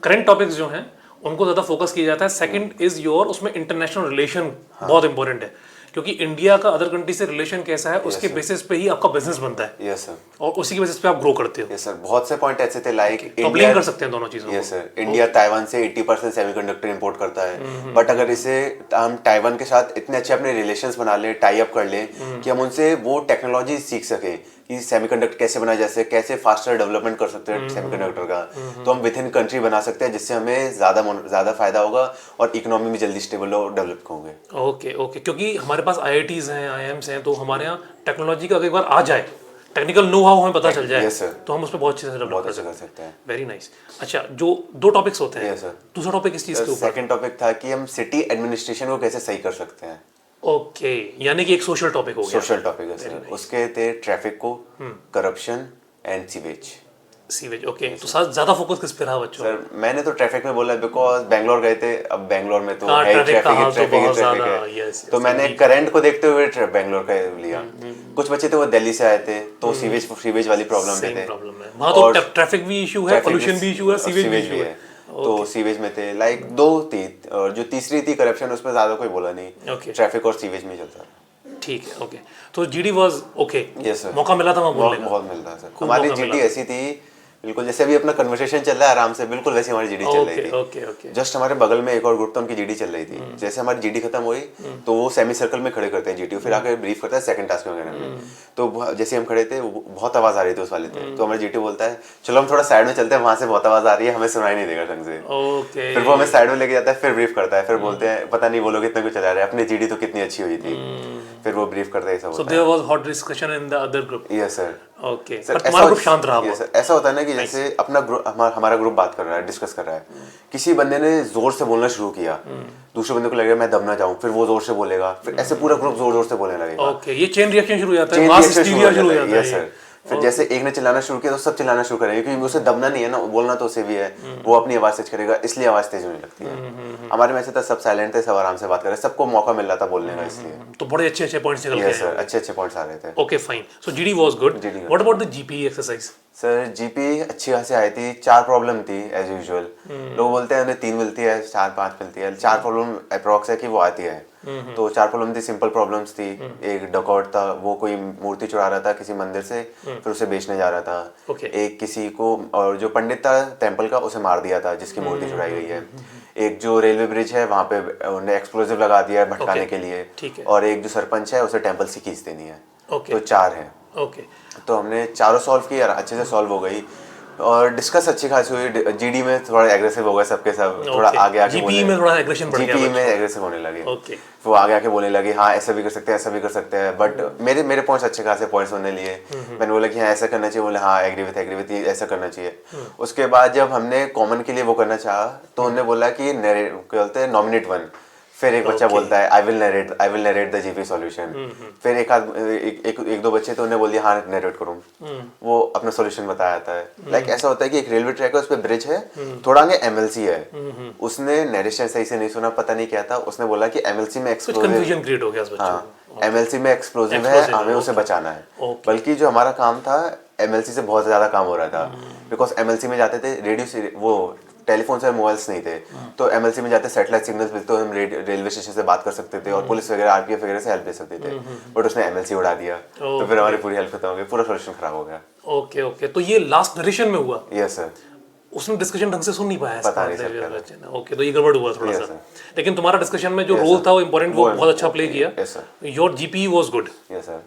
करंट टॉपिक्स जो हैं उनको ज़्यादा फोकस किया जाता है। सेकंड इज योर, उसमें इंटरनेशनल रिलेशन बहुत इंपॉर्टेंट है, क्योंकि इंडिया का अदर कंट्री से रिलेशन कैसा है उसके बेसिस पे ही आपका बिजनेस बनता है। Yes sir. और उसी के बेसिस पे आप ग्रो करते हो। Yes sir. बहुत से पॉइंट ऐसे थे लाइक इंडिया कर सकते हैं दोनों चीजों। Yes sir. इंडिया ताइवान से 80% सेमीकंडक्टर इंपोर्ट करता है, बट अगर इसे हम ताइवान के साथ इतने अच्छे अपने रिलेशंस बना ले, टाई अप कर ले कि हम उनसे वो टेक्नोलॉजी सीख सके कि सेमीकंडक्टर कैसे बनाया जाए, कैसे फास्टर डेवलपमेंट कर सकते हैं सेमीकंडक्टर का, तो हम विद इन कंट्री बना सकते हैं, जिससे हमें ज्यादा फायदा होगा और इकोनॉमी भी जल्दी स्टेबल और डेवलप होंगे। ओके ओके, क्योंकि हमारे पास आईआईटीज हैं, आईएम्स हैं, तो हमारे यहाँ टेक्नोलॉजी का अगर एक बार आ जाए, टेक्निकल नो हाउ हमें पता चल जाए, Yes, sir. तो हम उस पर बहुत अच्छे से डेवलप बहुत अच्छा कर सकते हैं। Very nice. अच्छा, जो दो टॉपिक्स होते हैं, Yes, sir. दूसरा टॉपिक किस चीज़ के ऊपर? सेकंड टॉपिक था कि हम सिटी एडमिनिस्ट्रेशन को कैसे सही कर सकते हैं। ओके, यानी कि एक सोशल टॉपिक हो गया। सोशल टॉपिक है सर। उसके थे ट्रैफिक को, corruption and sewage. Sewage, okay. तो ज्यादा फोकस किस पे रहा बच्चों? सर मैंने तो ट्रैफिक में बोला बिकॉज बैंगलोर गए थे, अब बैंगलोर में तो हाँ, है ट्रैफिक का हाल तो ट्रैफिक बहुत ट्रैफिक ज्यादा, है। yes, तो मैंने करंट को देखते हुए बैंगलोर का लिया। कुछ बच्चे थे वो दिल्ली से आए थे, तो सीवेज वाली प्रॉब्लम पे थे। प्रॉब्लम है वहाँ, तो ट्रैफिक भी इशू है, पोल्यूशन भी इशू है, सीवेज भी इशू है। तो सीवेज में थे लाइक दो थी, और जो तीसरी थी करप्शन, उस पर ज्यादा कोई बोला नहीं। ट्रैफिक और सीवेज में चलता। ठीक है, ओके। तो GD was okay. Yes sir. मौका मिला था वहाँ बोलने का? बहुत मिलता है सर। हमारी जीडी ऐसी थी बिल्कुल जैसे अभी अपना कन्वर्सेशन चल रहा है आराम से, बिल्कुल वैसे हमारी जीडी चल रही थी। Okay okay. जस्ट हमारे बगल में एक और ग्रुप था, उनकी जीडी चल रही थी। जैसे हमारी जीडी खत्म हुई तो वो सेमी सर्कल में खड़े करते हैं जीडी, फिर आकर ब्रीफ करता है सेकंड टास्क वगैरह में। तो जैसे हम खड़े थे, बहुत आवाज आ रही थी उस वाले थे, तो हमारे जीडी बोलता है चलो हम थोड़ा साइड में चलते हैं, वहां से बहुत आवाज आ रही है, हमें सुनाई नहीं देगा ढंग से। ओके। फिर वो हमें साइड में लेके जाता है, फिर ब्रीफ करता है, फिर बोलते हैं पता नहीं वो लोग इतना क्यों चला रहे हैं, अपनी जीडी तो कितनी अच्छी हुई थी। फिर वो ब्रीफ करता है, सब so there was hot discussion in the other group. Yes sir. Okay, पर तुम्हारा ग्रुप शांत रहा। ऐसा होता है ना कि जैसे अपना ग्रुप, हमारा ग्रुप बात कर रहा है, डिस्कस कर रहा है, किसी बंदे ने जोर से बोलना शुरू किया, दूसरे बंदे को लगेगा मैं दब ना जाऊं, फिर वो जोर से बोलेगा, फिर ऐसे पूरा ग्रुप जोर जोर से बोलने लगेगा। ओके, ये चेन रिएक्शन शुरू हो जाता है, मास हिस्टीरिया शुरू हो जाता है। Yes sir. फिर जैसे एक ने चिल्लाना शुरू किया तो सब चिल्लाना शुरू करेंगे, क्योंकि उसे दबना नहीं है ना, बोलना तो उसे भी है, वो अपनी आवाज तेज करेगा, इसलिए आवाज तेज होने लगती है। हमारे में ऐसे था, सब साइलेंट थे, सब आराम से बात कर रहे, सबको मौका मिल रहा था बोलने का, इसलिए। तो बड़े अच्छे अच्छे पॉइंट्स निकल गए। यस सर, अच्छे अच्छे पॉइंट्स आ रहे थे। Okay fine, so GD was good. What about the GP exercise? Sir GP अच्छी खासी आई थी, 4 प्रॉब्लम थी एज यूजुअल। लोग बोलते हैं उन्हें 3 मिलती है, 4-5 मिलती है, 4 प्रॉब्लम अप्रॉक्स है कि वो आती है। तो 4 प्रॉब्लम थी, सिंपल प्रॉब्लम्स थी। एक डकआउट था, वो कोई मूर्ति चुरा रहा था किसी मंदिर से, फिर उसे बेचने जा रहा था। एक किसी को, और जो पंडित था टेम्पल का, उसे मार दिया था जिसकी मूर्ति चुराई गई है। एक जो रेलवे ब्रिज है वहाँ पे उन्हें एक्सप्लोजिव लगा दिया है भटकाने के लिए। और एक जो सरपंच है उसे टेम्पल से खींच देनी है। तो 4 है। ओके, तो हमने चारों सॉल्व किया, अच्छे से सॉल्व हो गई। और डिस्कस अच्छी खासी हुई। जीडी में थोड़ा एग्रेसिव हो गए सबके सब, थोड़ा आगे आके जीपी में थोड़ा एग्रेशन बढ़ गया, जीपी में एग्रेसिव होने लगे। ओके, वो आगे आके बोलने लगे हाँ ऐसा भी कर सकते हैं, ऐसा भी कर सकते हैं, बट मेरे पॉइंट्स अच्छे खासे पॉइंट्स उन्होंने लिए। मैंने बोला कि हाँ ऐसा करना चाहिए, बोले हाँ एग्री विथ ऐसा करना चाहिए। उसके बाद जब हमने कॉमन के लिए वो करना चाहा तो उन्होंने बोला कि क्या बोलते हैं नॉमिनेट वन। फिर एक बच्चा बोलता है I will narrate the GP solution. फिर एक दो बच्चे तो उन्हें बोल दिया हाँ नरेट करूँ, वो अपना सॉल्यूशन बताया था। लाइक ऐसा होता है कि एक रेलवे ट्रैक है, उस पर ब्रिज है, थोड़ा आगे एमएलसी है, उसने नरेशन सही से नहीं सुना, पता नहीं क्या था, उसने बोला कि एमएलसी में कंफ्यूजन क्रिएट हो गया उस बच्चे को। हाँ एमएलसी में एक्सप्लोजिव है, हमें उसे बचाना है। बल्कि जो हमारा काम था एमएलसी से बहुत ज्यादा काम हो रहा था, बिकॉज एमएलसी में जाते थे रेडियो, वो टेलीफोन से मोबाइल्स नहीं थे, तो एमएलसी में जाते सैटेलाइट सिग्नल्स मिलते, तो हम रेलवे स्टेशन से बात कर सकते थे और पुलिस वगैरह आरपीएफ वगैरह से हेल्प ले सकते थे। बट उसने एमएलसी उड़ा दिया, तो फिर हमारी पूरी हेल्प खत्म हो गई, पूरा सॉल्यूशन खराब हो गया। ओके ओके, तो ये लास्ट नरेशन में हुआ? Yes sir. उसने डिस्कशन ढंग से सुन नहीं पाया, पता नहीं सर। ओके, तो ये गड़बड़ हुआ थोड़ा सा, लेकिन तुम्हारा डिस्कशन में जो रोल था वो इंपॉर्टेंट, वो बहुत अच्छा प्ले किया। Yes sir. Your GP was good yes sir.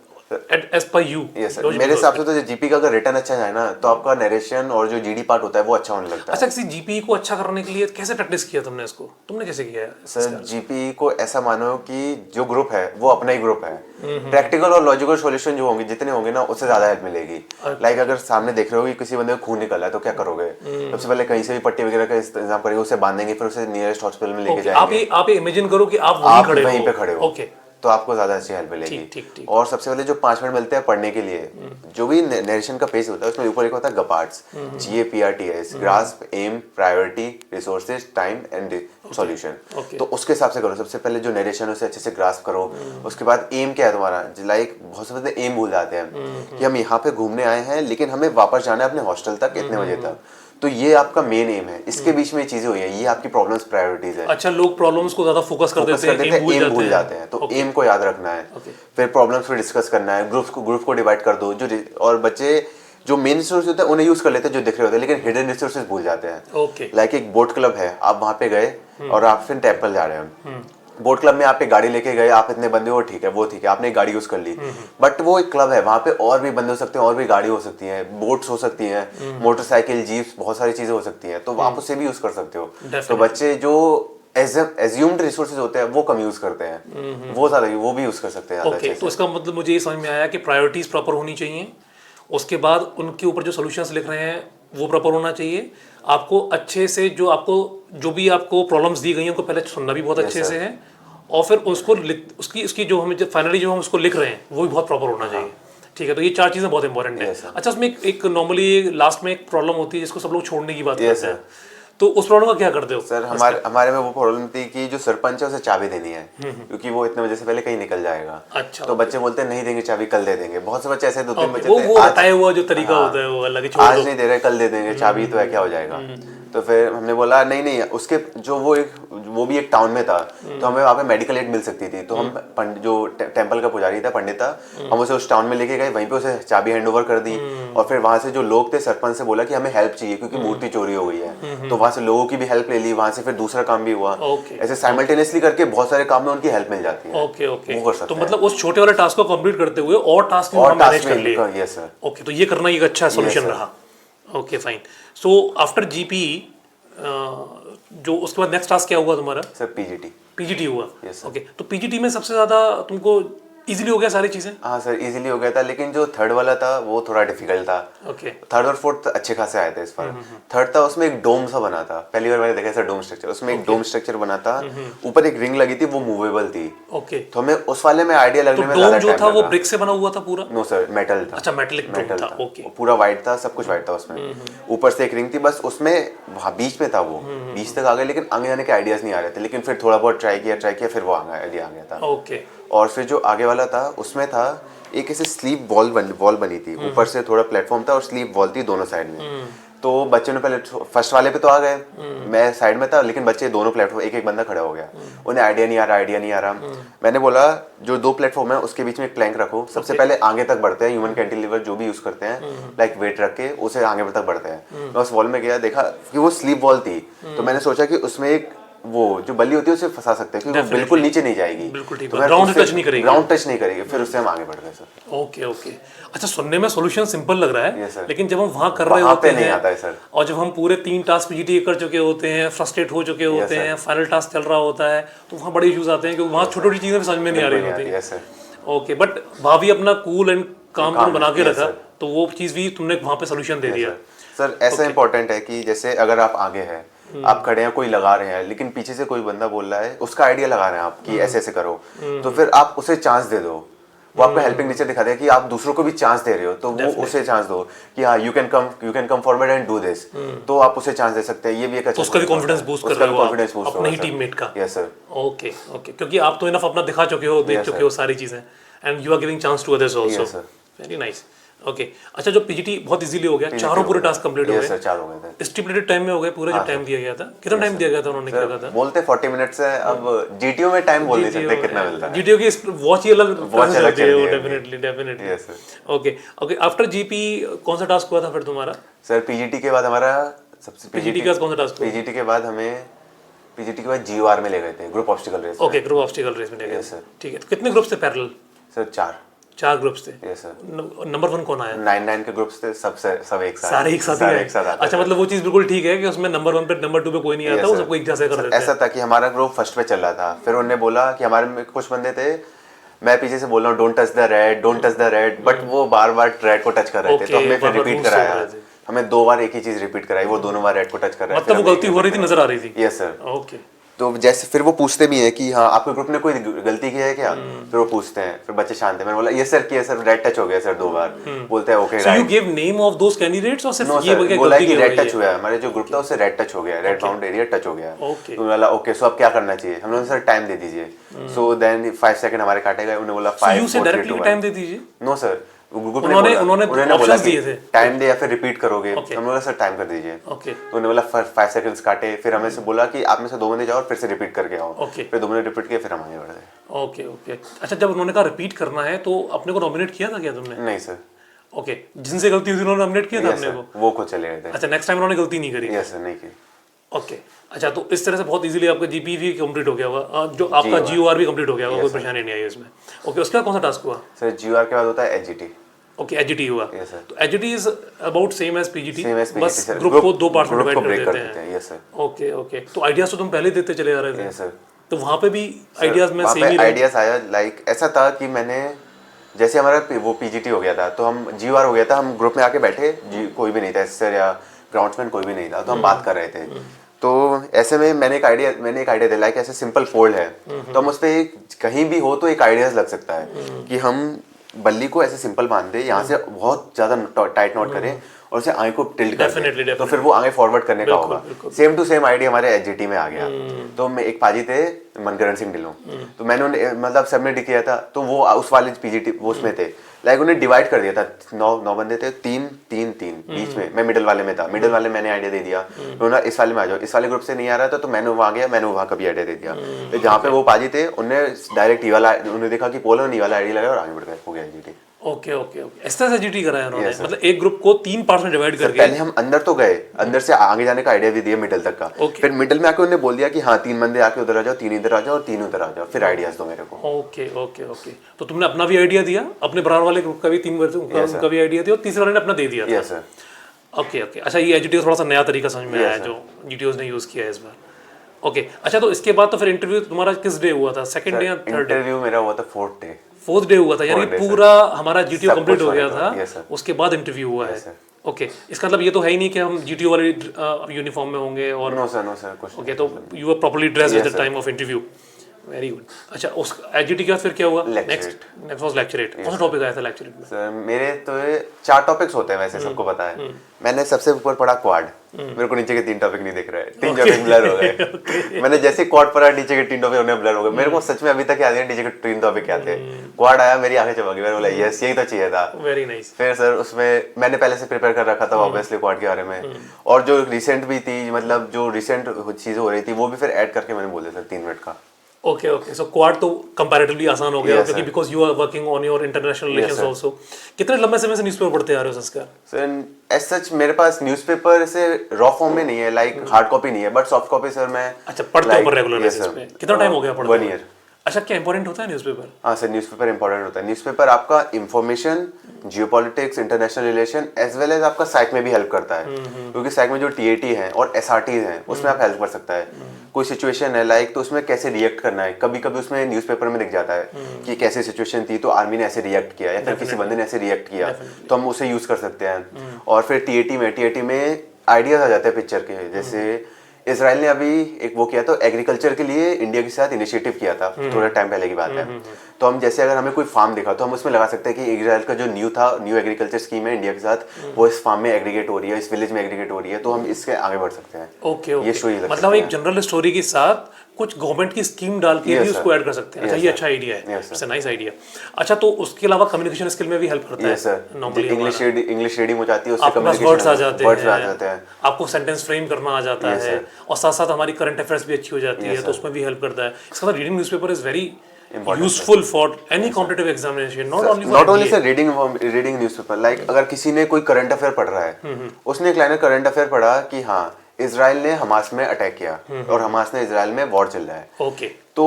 As per you. Yes sir, मेरे हिसाब से तो जीपी का अगर रिटर्न अच्छा जाए ना तो आपका नरेशन और जो जीडी पार्ट होता है वो अच्छा होने लगता है। अच्छा, किसी जीपी को अच्छा करने के लिए कैसे प्रैक्टिस किया तुमने इसको? तुमने कैसे किया है? सर जीपी को ऐसा मानो कि जो ग्रुप है वो अपना ही ग्रुप है। प्रैक्टिकल और लॉजिकल सॉल्यूशन जो होंगे जितने होंगे ना उससे ज्यादा हेल्प मिलेगी। लाइक अगर सामने देख रहे हो कि किसी बंदे को खून निकला है तो क्या करोगे? सबसे पहले कहीं से भी पट्टी वगैरह का इंतजाम करेंगे, उसे बांधेंगे, फिर उसे नियरेस्ट हॉस्पिटल में लेके जाएंगे। आप ये इमेजिन करो कि आप वहीं पे खड़े हो। ओके, तो आपको ज्यादा अच्छी हेल्प मिलेगी। और सबसे पहले जो 5 मिनट मिलते हैं पढ़ने के लिए, जो भी नरेशन का पेज होता है उसमें ऊपर एक होता है गपार्ट्स, GAPRTS, grasp, aim, priority, resources, time and solution. तो उसके हिसाब से करो। सबसे पहले जो नरेशन है उसे अच्छे से ग्रास्प करो। उसके बाद एम क्या है तुम्हारा, लाइक बहुत से बंदे एम भूल जाते हैं कि हम यहाँ पे घूमने आए हैं लेकिन हमें वापस जाना है अपने हॉस्टल तक इतने बजे तक, तो ये आपका मेन एम है। इसके बीच में चीजें हुई है, ये आपकी प्रॉब्लम्स प्रायोरिटीज है। अच्छा, लोग प्रॉब्लम्स को ज्यादा फोकस कर देते हैं, एम भूल जाते हैं, तो एम को याद रखना है। फिर प्रॉब्लम्स को डिस्कस करना है, ग्रुप को डिवाइड कर दो। और बच्चे जो मेन रिसोर्स होते हैं उन्हें यूज कर लेते हैं जो दिख रहे होते हैं, लेकिन हिडन रिसोर्सेज भूल जाते हैं। लाइक एक बोट क्लब है, आप वहां पे गए और आप फिर टेम्पल जा रहे हैं, बोट क्लब में आप एक गाड़ी लेके गए, आप इतने बंदे हो, ठीक है वो ठीक है, आपने एक गाड़ी यूज कर ली, बट वो एक क्लब है, वहां पे और भी बंदे हो सकते हैं, और भी गाड़ी हो सकती है, बोट्स हो सकती हैं, मोटरसाइकिल, जीप्स, बहुत सारी चीजें हो सकती हैं, तो आप उससे भी यूज कर सकते हो। तो बच्चे जो एज्यूम्ड रिसोर्सेज होते हैं वो कम यूज करते हैं, वो भी यूज कर सकते हैं। ओके, तो इसका मतलब मुझे ये समझ में आया कि प्रायोरिटीज प्रॉपर होनी चाहिए, उसके बाद उनके ऊपर जो सॉल्यूशंस लिख रहे हैं वो प्रॉपर होना चाहिए। आपको अच्छे से जो भी आपको प्रॉब्लम्स दी गई हैं उनको पहले सुनना भी बहुत अच्छे से है, और फिर उसको उसकी जो हम फाइनली जो हम उसको लिख रहे हैं वो भी बहुत प्रॉपर होना चाहिए। ठीक है, तो ये 4 चीजें बहुत इंपॉर्टेंट है। अच्छा, उसमें एक नॉर्मली लास्ट में एक प्रॉब्लम होती है जिसको सब लोग छोड़ने की बात करते हैं, तो उस प्रॉब्लम का क्या करते हो? सर हमारे में वो प्रॉब्लम थी कि जो सरपंच है उसे चाबी देनी है, क्योंकि वो इतने बजे से पहले कहीं निकल जाएगा। अच्छा, तो बच्चे बोलते हैं नहीं देंगे चाबी, कल दे देंगे। बहुत से बच्चे ऐसे 2-3 बच्चे वो बताया हुआ जो तरीका होता है वो अलग, आज नहीं दे रहे कल दे देंगे, चाबी तो है क्या हो जाएगा। तो फिर हमने बोला नहीं, उसके जो वो भी एक टाउन में था, तो हमें वहाँ पे मेडिकल एड मिल सकती थी। तो हम जो टेम्पल का पुजारी था, पंडित था, हम उसे उस टाउन में लेके गए, वहीं पे उसे चाबी हैंड ओवर कर दी। और फिर वहाँ से जो लोग थे, सरपंच से बोला कि हमें हेल्प चाहिए क्योंकि मूर्ति चोरी हो गई है, तो वहाँ से लोगों की भी हेल्प ले ली, वहाँ से फिर दूसरा काम भी हुआ। ऐसे साइमल्टेनियसली करके बहुत सारे काम में उनकी हेल्प मिल जाती है। ओके, वो कर सकते तो मतलब उस छोटे वाले टास्क को कंप्लीट करते हुए और टास्क मैनेज कर लिए। Yes sir. ओके, तो ये करना एक अच्छा सॉल्यूशन रहा। Okay fine. So after GP जो उसके बाद नेक्स्ट टास्क क्या हुआ तुम्हारा? सर पीजीटी हुआ। yes, ओके, तो पीजीटी में सबसे ज्यादा तुमको इजीली हो गया सारी चीजें? हाँ सर, इजीली हो गया था, लेकिन जो थर्ड वाला था वो थोड़ा डिफिकल्ट था। ओके, थर्ड और फोर्थ अच्छे खासे आए थे इस बार। थर्ड था, उसमें एक डोम सा बना था, पहली बार मैंने देखा ऐसा डोम स्ट्रक्चर। उसमें एक डोम स्ट्रक्चर बना था, ऊपर एक रिंग लगी थी, वो मूवेबल थी। ओके, तो हमें उस वाले में आइडिया लगने में ज्यादा टाइम लगा। जो था वो ब्रिक से बना हुआ था पूरा? नो सर, मेटल था। अच्छा, मेटल था। ओके, पूरा व्हाइट था, सब कुछ व्हाइट था उसमें। ऊपर से एक रिंग थी, बस उसमें बीच में था, वो बीच तक आ गए, लेकिन आगे जाने के आइडियाज नहीं आ रहे थे। लेकिन फिर थोड़ा बहुत ट्राई किया, फिर वो आइडिया आ गया था। ओके, और फिर जो आगे वाला था उसमें था एक ऐसे स्लीप वॉल बनी थी, ऊपर से थोड़ा प्लेटफॉर्म था और स्लीप वॉल थी दोनों साइड में। तो बच्चों ने पहले फर्स्ट वाले पे तो आ गए, मैं साइड में था, लेकिन बच्चे दोनों प्लेटफॉर्म एक बंदा खड़ा हो गया, उन्हें आइडिया नहीं आ रहा। मैंने बोला जो 2 प्लेटफॉर्म है उसके बीच में एक प्लैंक रखो, सबसे पहले आगे तक बढ़ते हैं, ह्यूमन कैंटिलीवर जो भी यूज करते हैं, लाइक वेट रख के उसे आगे तक बढ़ते हैं। मैं उस वॉल में गया, देखा कि वो स्लीप वॉल थी, तो मैंने सोचा कि उसमें एक वो जो बल्ली होती है उसे फंसा सकते हैं, क्योंकि वो बिल्कुल नीचे नहीं जाएगी, बिल्कुल ठीक तो है, मैं ग्राउंड उससे- टच नहीं करेगी, ग्राउंड टच नहीं करेगी, फिर उससे हम आगे बढ़ गए सर। Okay okay. अच्छा, सुनने में सॉल्यूशन सिंपल लग रहा है, Yes, sir. लेकिन जब हम वहाँ कर रहे वहाँ होते पे नहीं हैं आता है सर। और जब हम पूरे 3 टास्क पीजीटी कर चुके होते हैं, फ्रस्ट्रेट हो चुके होते sir. हैं, फाइनल टास्क चल रहा होता है, तो वहाँ बड़े इश्यूज आते हैं क्योंकि वहाँ छोटी छोटी चीज़ें भी समझ में नहीं आ रही होती। Yes sir. ओके, बट वहाँ भी अपना कूल एंड काम Calm, बना के yes, रखा, sir. तो वो चीज़ भी तुमने वहाँ पे सोल्यूशन दे दिया। सर ऐसा इंपॉर्टेंट है कि जैसे अगर आप आगे हैं, आप खड़े हैं, कोई लगा रहे हैं, लेकिन पीछे से कोई बंदा बोल रहा है, उसका आइडिया लगा रहे हैं आप कि ऐसे ऐसे करो, तो फिर आप उसे चांस दे दो। वो आपको हेल्पिंग नेचर दिखा देगा कि आप दूसरों को भी चांस दे रहे हो, तो वो उसे चांस दो कि हाँ you can come forward and do this, तो आप उसे चांस दे सकते हैं। ये भी एक अच्छा, तो उसका भी कॉन्फिडेंस बूस्ट कर रहे हो कॉन्फिडेंस आप, बूस्ट अपने ही टीममेट का। Yes sir. ओके ओके, क्योंकि आप तो इनफ अपना दिखा चुके हो, देख चुके हो सारी चीजें, and you are giving chance to others also. sir. Very nice. Okay, अच्छा, जो पीजीटी बहुत इजीली हो गया, चारों पूरे टास्क कंप्लीट हो यस सर, गए, 4 हो गए थे। स्टिपुलेटेड टाइम में हो गए पूरे, जो टाइम दिया गया था, कितना टाइम दिया गया था उन्होंने, क्या था? बोलते 40 मिनट्स है, अब जीटीओ में टाइम बोल नहीं सकते कितना मिलता है। जीटीओ की वॉच ही अलग Watch अलग चलती है, चलती है। Definitely definitely. Yes sir. Okay okay, after GP कौन सा टास्क हुआ था फिर तुम्हारा? सर पीजीटी के बाद हमारा सबसे पीजीटी का कौन सा टास्क हुआ? पीजीटी के बाद हमें पीजीटी के बाद जीओआर में ले गए थे, group obstacle race. Okay, group obstacle race में ले गए। Yes sir. ठीक है, तो कितने ग्रुप्स थे पैरेलल? सर 4 ग्रुप्स थे। Yes sir. नंबर 1 कौन आया? 9 के ग्रुप्स थे, सब एक साथ, सारे एक साथ ही सारे आए? एक साथ आते अच्छा, थे। मतलब वो चीज बिल्कुल ठीक है कि उसमें नंबर 1 पे नंबर 2 पे कोई नहीं आता, वो Yes, सबको एक जैसे कर सर, देते हैं। ऐसा था कि हमारा ग्रुप फर्स्ट पे चल रहा था, फिर उन्होंने बोला कि हमारे में कुछ बंदे थे, मैं पीछे से बोल रहा हूँ don't touch the red, don't touch the red, but वो बार बार रेड को टच कर रहे थे, Okay, तो हमने फिर बार-बार रिपीट rules तोड़ कराया। रहे थे। हमें 2 बार एक ही चीज रिपीट कराई, वो दोनों बार रेड को टच कर रहे थे। मतलब वो गलती हो रही थी, नजर आ रही थी। Yes sir. ओके तो जैसे फिर वो पूछते भी हैं कि हाँ आपके ग्रुप ने कोई गलती की है क्या, फिर वो पूछते हैं, फिर बच्चे शांत हैं। मैंने बोला यस सर किया सर, रेड टच हो गया सर 2 बार। बोलते हैं okay so you right. Give name of those candidates और सिर्फ नो ये सर, बोला कि रेड टच हुआ है, हमारे जो ग्रुप था उससे रेड टच हो गया, रेड बाउंड एरिया टच हो गया। Okay. तो बोला ओके, सो अब क्या करना चाहिए? हम लोगों ने सर टाइम दे दीजिए। सो देन 5 सेकंड हमारे काटे गए, उन्होंने बोला 5 यू से 4 3 डायरेक्टली 2 टाइम दे दीजिए। नो सर, ग्रुप उन्होंने उन्होंने बोला options कि दिए थे। टाइम दे या फिर रिपीट करोगे। Okay. हम बोला सर टाइम कर दीजिए। ओके तो उन्होंने बोला 5 सेकंड्स काटे, फिर हमें से बोला कि आप में से 2 बंदे जाओ और फिर से रिपीट करके आओ। Okay. फिर 2 बंदे रिपीट किए, फिर हम आगे बढ़ गए। Okay okay. अच्छा, जब उन्होंने कहा रिपीट करना है तो अपने को नॉमिनेट किया था क्या तुमने? नहीं सर। ओके, जिनसे गलती हुई थी उन्होंने नॉमिनेट किया था यस अपने सर, को? वो खुद चले गए थे। अच्छा, नेक्स्ट टाइम उन्होंने गलती नहीं करी? यस सर, नहीं की। ओके। अच्छा, तो इस तरह से बहुत इजीली आपका जीपी भी कंप्लीट हो गया होगा, जो आपका जीओआर भी कंप्लीट हो गया होगा, कोई परेशानी नहीं आई उसमें। ओके, उसके बाद कौन सा टास्क हुआ? सर जीआर के बाद होता है एचजीटी। ओके, एचजीटी हुआ। Yes, sir. तो HGT is about same as PGT, same as बस पीजीटी सर, ग्रुप को 2 पार्ट्स में ग्रुप को डिवाइड ब्रेक कर कर देते देते हैं। हैं। Yes sir. ओके ओके, तो आइडियाज तो तुम पहले देते चले जा रहे थे। Yes sir. तो वहाँ पे भी आइडियाज में सेम ही रहे? आइडियाज आया, लाइक ऐसा था कि मैंने जैसे हमारा वो पीजीटी हो गया था, तो हम जीआर हो गया था, हम ग्रुप में आके बैठे, कोई भी नहीं था सर या ग्राउंड्समैन कोई भी नहीं था, तो हम बात कर रहे थे। तो ऐसे में मैंने एक आइडिया दिया, लाइक ऐसे सिंपल फोल्ड है, तो हम उस पर कहीं भी हो तो एक आइडियाज लग सकता है कि हम बल्ली को ऐसे सिंपल बांध दे, यहाँ से बहुत ज्यादा टाइट नॉट करें और उसे आगे को टिल्ट कर दें, तो फिर वो आगे फॉरवर्ड करने का होगा। सेम टू सेम आइडिया हमारे एचजीटी में आ गया। तो मैं एक पाजी थे मनकरण सिंह ढिल्लों, तो मैंने मतलब सबने किया था, तो वो उस वाले पीजीटी वो उसमें थे, लाइक उन्हें डिवाइड कर दिया था। 9 बंदे थे, 3 बीच में, मैं मिडिल वाले में था, मिडिल वाले मैंने आइडिया दे दिया, उन्होंने इस वाले में आ जाओ, इस वाले ग्रुप से नहीं आ रहा था तो मैंने वहाँ गया, मैंने वहाँ कभी आइडिया दे दिया। तो जहाँ पे वो पाजी थे उन्हें डायरेक्ट ई वाला, उन्होंने देखा कि पोलो ने ई वाला आइडिया लगाया और आगे बढ़ गए, हो गया एचजीटी। ओके ओके ओके, इस तरह से एचजीटी कराया उन्होंने? Yes, sir. मतलब एक ग्रुप को 3 पार्ट्स में डिवाइड करके? पहले हम अंदर तो गए, अंदर से आगे जाने का आइडिया भी दिया मिडिल तक का। Okay. फिर मिडिल में आके उन्होंने बोल दिया कि हाँ 3 बंदे आके उधर आ जाओ, 3 इधर आ जाओ और 3 उधर आ जाओ, फिर आइडियाज दो मेरे को। ओके ओके ओके, तो तुमने अपना भी आइडिया दिया, अपने बराबर वाले ग्रुप का भी 3 उनका भी आइडिया दिया और तीसरे वाले ने अपना दे दिया था? Yes sir. Okay okay. अच्छा, ये एचजीटी थोड़ा सा नया तरीका समझ में आया sir. जो जीटीओज ने यूज किया है इस बार। ओके, अच्छा, तो इसके बाद तो फिर इंटरव्यू तुम्हारा किस डे हुआ था, सेकंड डे या थर्ड डे? इंटरव्यू मेरा हुआ था 4th डे। 4th डे हुआ था, यानी Fourth day, पूरा हमारा जीटीओ सब कंप्लीट कुछ हो गया होने था, yes, sir. उसके बाद इंटरव्यू हुआ है। sir. ओके, इसका मतलब ये तो है ही नहीं कि हम जीटीओ वाले यूनिफॉर्म में होंगे और नो सर कुछ ओके, तो you are properly dressed at the sir. Time of interview. Very good. अच्छा, उस एचजीटी के बाद फिर क्या हुआ? Lecturate. Next was lecturette. कौन सा टॉपिक आया था लेक्चरेट में? सर मेरे तो 4 टॉपिक्स होते हैं वैसे, सबको पता है। मैंने सबसे ऊपर पढ़ा क्वाड, मेरे को नीचे के 3 टॉपिक नहीं दिख रहे हैं, 3 टॉपिक ब्लर हो गए। मैंने जैसे क्वाड पढ़ा, नीचे के 3 टॉपिक उन्हें ब्लर हो गए। मेरे को सच में अभी तक याद नहीं नीचे के 3 टॉपिक क्या थे। क्वाड आया, मेरी आंखें चमक गई, मैंने बोला यस यही तो चाहिए था। Very nice. फिर सर उसमें मैंने पहले से प्रिपेयर कर रखा था ऑब्वियसली क्वाड के बारे में, और जो रिसेंट भी थी, मतलब जो रिसेंट चीजें हो रही थी वो भी फिर ऐड करके मैंने बोल दिया सर 3 मिनट का। ओके ओके, सो क्वाड तो कंपैरेटिवली आसान हो गया Yes, क्योंकि sir. Because you are working on your international relations sir. Also. कितने लंबे समय से न्यूज़पेपर पढ़ते आ रहे हो संस्कार? सर एज सच मेरे पास न्यूज़पेपर से रॉ फॉर्म में नहीं है, लाइक हार्ड कॉपी नहीं है, बट सॉफ्ट कॉपी सर मैं अच्छा, पढ़ते हो पर रेगुलर बेसिस पे? कितना टाइम हो गया पढ़ते 1 ईयर। अच्छा, क्या इंपॉर्टेंट होता है न्यूज़पेपर? हाँ सर, न्यूज़पेपर इंपॉर्टेंट होता है। न्यूज़पेपर आपका information, geopolitics, international relation as well as आपका साइक में भी हेल्प करता है, क्योंकि साइक में जो टीएटी है और एसआरटी है उसमें आप हेल्प कर सकता है। कोई सिचुएशन है लाइक, तो उसमें कैसे रिएक्ट करना है, कभी कभी उसमें न्यूज़पेपर में दिख जाता है कि कैसी सिचुएशन थी तो आर्मी ने ऐसे रिएक्ट किया या फिर किसी बंदे ने ऐसे रिएक्ट किया, तो हम उसे यूज कर सकते हैं। और फिर टीएटी में आइडियाज आ जाते हैं पिक्चर के, जैसे इसराइल ने अभी एक वो किया, तो एग्रीकल्चर के लिए इंडिया के साथ इनिशिएटिव किया था, थोड़ा टाइम पहले की बात है। तो हम जैसे अगर हमें कोई फार्म दिखा तो हम उसमें लगा सकते हैं कि इजराइल का जो न्यू एग्रीकल्चर स्कीम है इंडिया के साथ, वो इस फार्म में एग्रीगेट हो रही है, इस विलेज में एग्रीगेट हो रही है, तो हम इसके आगे बढ़ सकते हैं। ओके ओके, ये स्टोरी लग मतलब सकती एक है। जनरल स्टोरी के साथ कुछ गवर्नमेंट की स्कीम डाल के Yes, भी sir. उसको ऐड कर सकते हैं। अच्छा, Yes, ये sir. अच्छा आइडिया है, Yes, sir. It's a nice idea. अच्छा, तो उसके अलावा कम्युनिकेशन स्किल में भी हेल्प करता है yes sir, normally? English reading हो जाती है, उससे आपके पास communication वर्ड्स आ जाते words आ हैं, जाते हैं। आपको सेंटेंस फ्रेम करना आ जाता Yes, है, sir. और साथ साथ हमारी करंट अफेयर्स भी अच्छी हो जाती है, Yes, तो sir. उसमें भी हेल्प करता है। इसके साथ reading newspaper is very Important, useful for any competitive examination, not only sir reading newspaper, like अगर किसी ने कोई करंट अफेयर पढ़ रहा है, उसने एक लाइन करंट अफेयर पढ़ा कि हाँ इसराइल ने हमास में अटैक किया और हमास ने इसराइल में वॉर चल रहा है, ओके, तो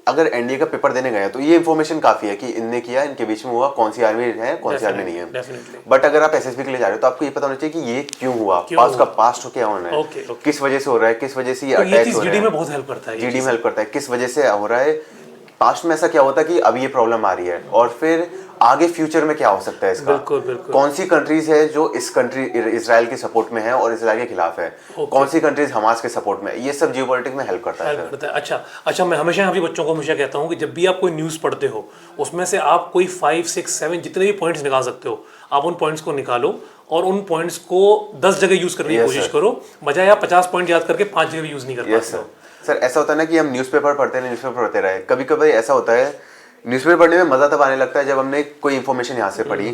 अगर एनडीए का पेपर देने गए तो ये इन्फॉर्मेशन काफी है कि इनने किया, इनके बीच में हुआ, कौन सी आर्मी है, कौन सी आर्मी नहीं है। डेफिनेटली। बट अगर आप एसएसबी के लिए जा रहे हो तो आपको ये पता होना चाहिए कि ये क्यों हुआ, उसका पास्ट क्या होना है, Okay, okay. किस वजह से हो रहा है, किस वजह से ये तो ये अटैक चीज हो रहा जीडी है, में बहुत हेल्प करता है, जीडी में हेल्प करता है, किस वजह से हो रहा है, पास्ट में ऐसा क्या होता है कि अब ये प्रॉब्लम आ रही है, और फिर आगे फ्यूचर में क्या हो सकता है इसका। बिल्कुल बिल्कुल। कौन सी कंट्रीज है जो इस कंट्री इसराइल के सपोर्ट में है और इसराइल के खिलाफ है, कौन सी कंट्रीज हमास के सपोर्ट में है, ये सब जियोपॉलिटिक्स में हेल्प करता है हेल्प करता है। अच्छा अच्छा, मैं हमेशा अभी बच्चों को हमेशा कहता हूँ कि जब भी आप कोई न्यूज़ पढ़ते हो उसमें से आप कोई 5, 6, 7 जितने भी पॉइंट्स निकाल सकते हो, आप उन पॉइंट्स को निकालो और उन पॉइंट्स को 10 जगह यूज करने की Yes, कोशिश sir. करो, बजाय आप 50 पॉइंट याद करके 5 जगह भी यूज नहीं कर यस पाते सर। हो। सर ऐसा होता है ना कि हम न्यूज़पेपर पढ़ते रहे, कभी कभी ऐसा होता है न्यूज़पेपर पढ़ने में मज़ा तब आने लगता है जब हमने कोई इन्फॉर्मेशन यहाँ से पढ़ी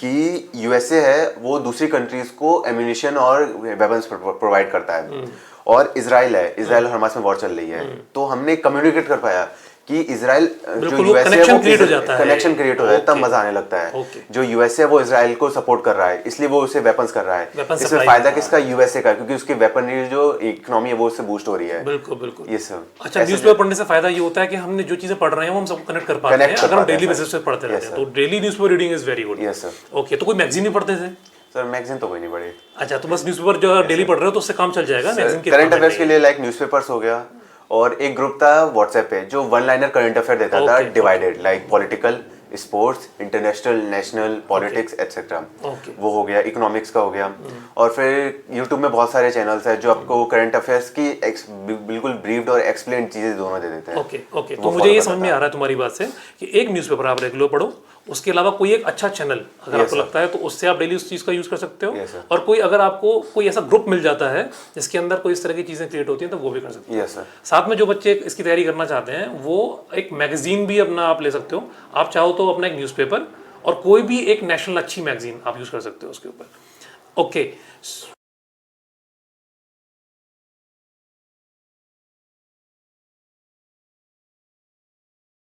कि यूएसए है वो दूसरी कंट्रीज को एम्यूनिशन और वेपन्स प्रोवाइड करता है, और इसराइल है, इसराइल और हमास में वॉर चल रही है, तो हमने कम्युनिकेट कर पाया कि इसराइल जो बिल्कुल, वो यूएसए है connection वो create हो जाता है। कनेक्शन क्रिएट हो जाता है, तब Okay. मजा आने लगता है। Okay. जो यूएसए है वो इसराइल को सपोर्ट कर रहा है, इसलिए वो उसे वेपन्स कर रहा है, Weapons इसमें supply फायदा कर रहा किसका, यूएसए का, क्योंकि उसकी वेपनरी जो इकोनॉमी है वो उससे बूस्ट हो रही है। बिल्कुल बिल्कुल। ये सब अच्छा, न्यूज़पेपर पढ़ने से फायदा ये होता है कि हमने जो चीजें पढ़ रहे हैं वो हम सब कनेक्ट कर पाते हैं, Connect कर अगर हम पाते हैं, डेली sir. बेसिस पे पढ़ते रहते Yes, हैं, तो daily newspaper reading is very good. Yes sir. Okay, तो कोई मैगजीन नहीं पढ़ते थे? सर मैगजीन तो कोई नहीं पढ़ी। अच्छा, तो बस न्यूज़पेपर जो डेली पढ़ रहे हो तो उससे काम चल जाएगा, मैगजीन के करंट अफेयर्स के लिए लाइक न्यूज़पेपर्स हो गया, और एक ग्रुप था व्हाट्सएप पे जो वन लाइनर करंट अफेयर देता था, Okay, divided like political, sports, international, national, politics etcetera, Okay. वो हो गया, इकोनॉमिक्स का हो गया। और फिर यूट्यूब में बहुत सारे चैनल्स हैं जो आपको करंट अफेयर्स की बिल्कुल ब्रीफ्ड और एक्सप्लेन चीजें दोनों दे देते हैं। ओके ओके, वो तो मुझे follow ये करता समझ में आ रहा है तुम्हारी बात से कि एक न्यूज़पेपर आप रेगुलर पढ़ो, उसके अलावा कोई एक अच्छा चैनल अगर आपको sir. लगता है तो उससे आप डेली उस चीज़ का यूज़ कर सकते हो, Yes, sir. और कोई अगर आपको कोई ऐसा ग्रुप मिल जाता है जिसके अंदर कोई इस तरह की चीज़ें क्रिएट होती हैं तो वो भी कर सकते हो। Yes sir. साथ में जो बच्चे इसकी तैयारी करना चाहते हैं वो एक मैगजीन भी अपना आप ले सकते हो, आप चाहो तो अपना एक न्यूज़पेपर और कोई भी एक नेशनल अच्छी मैगजीन आप यूज़ कर सकते हो उसके ऊपर। ओके,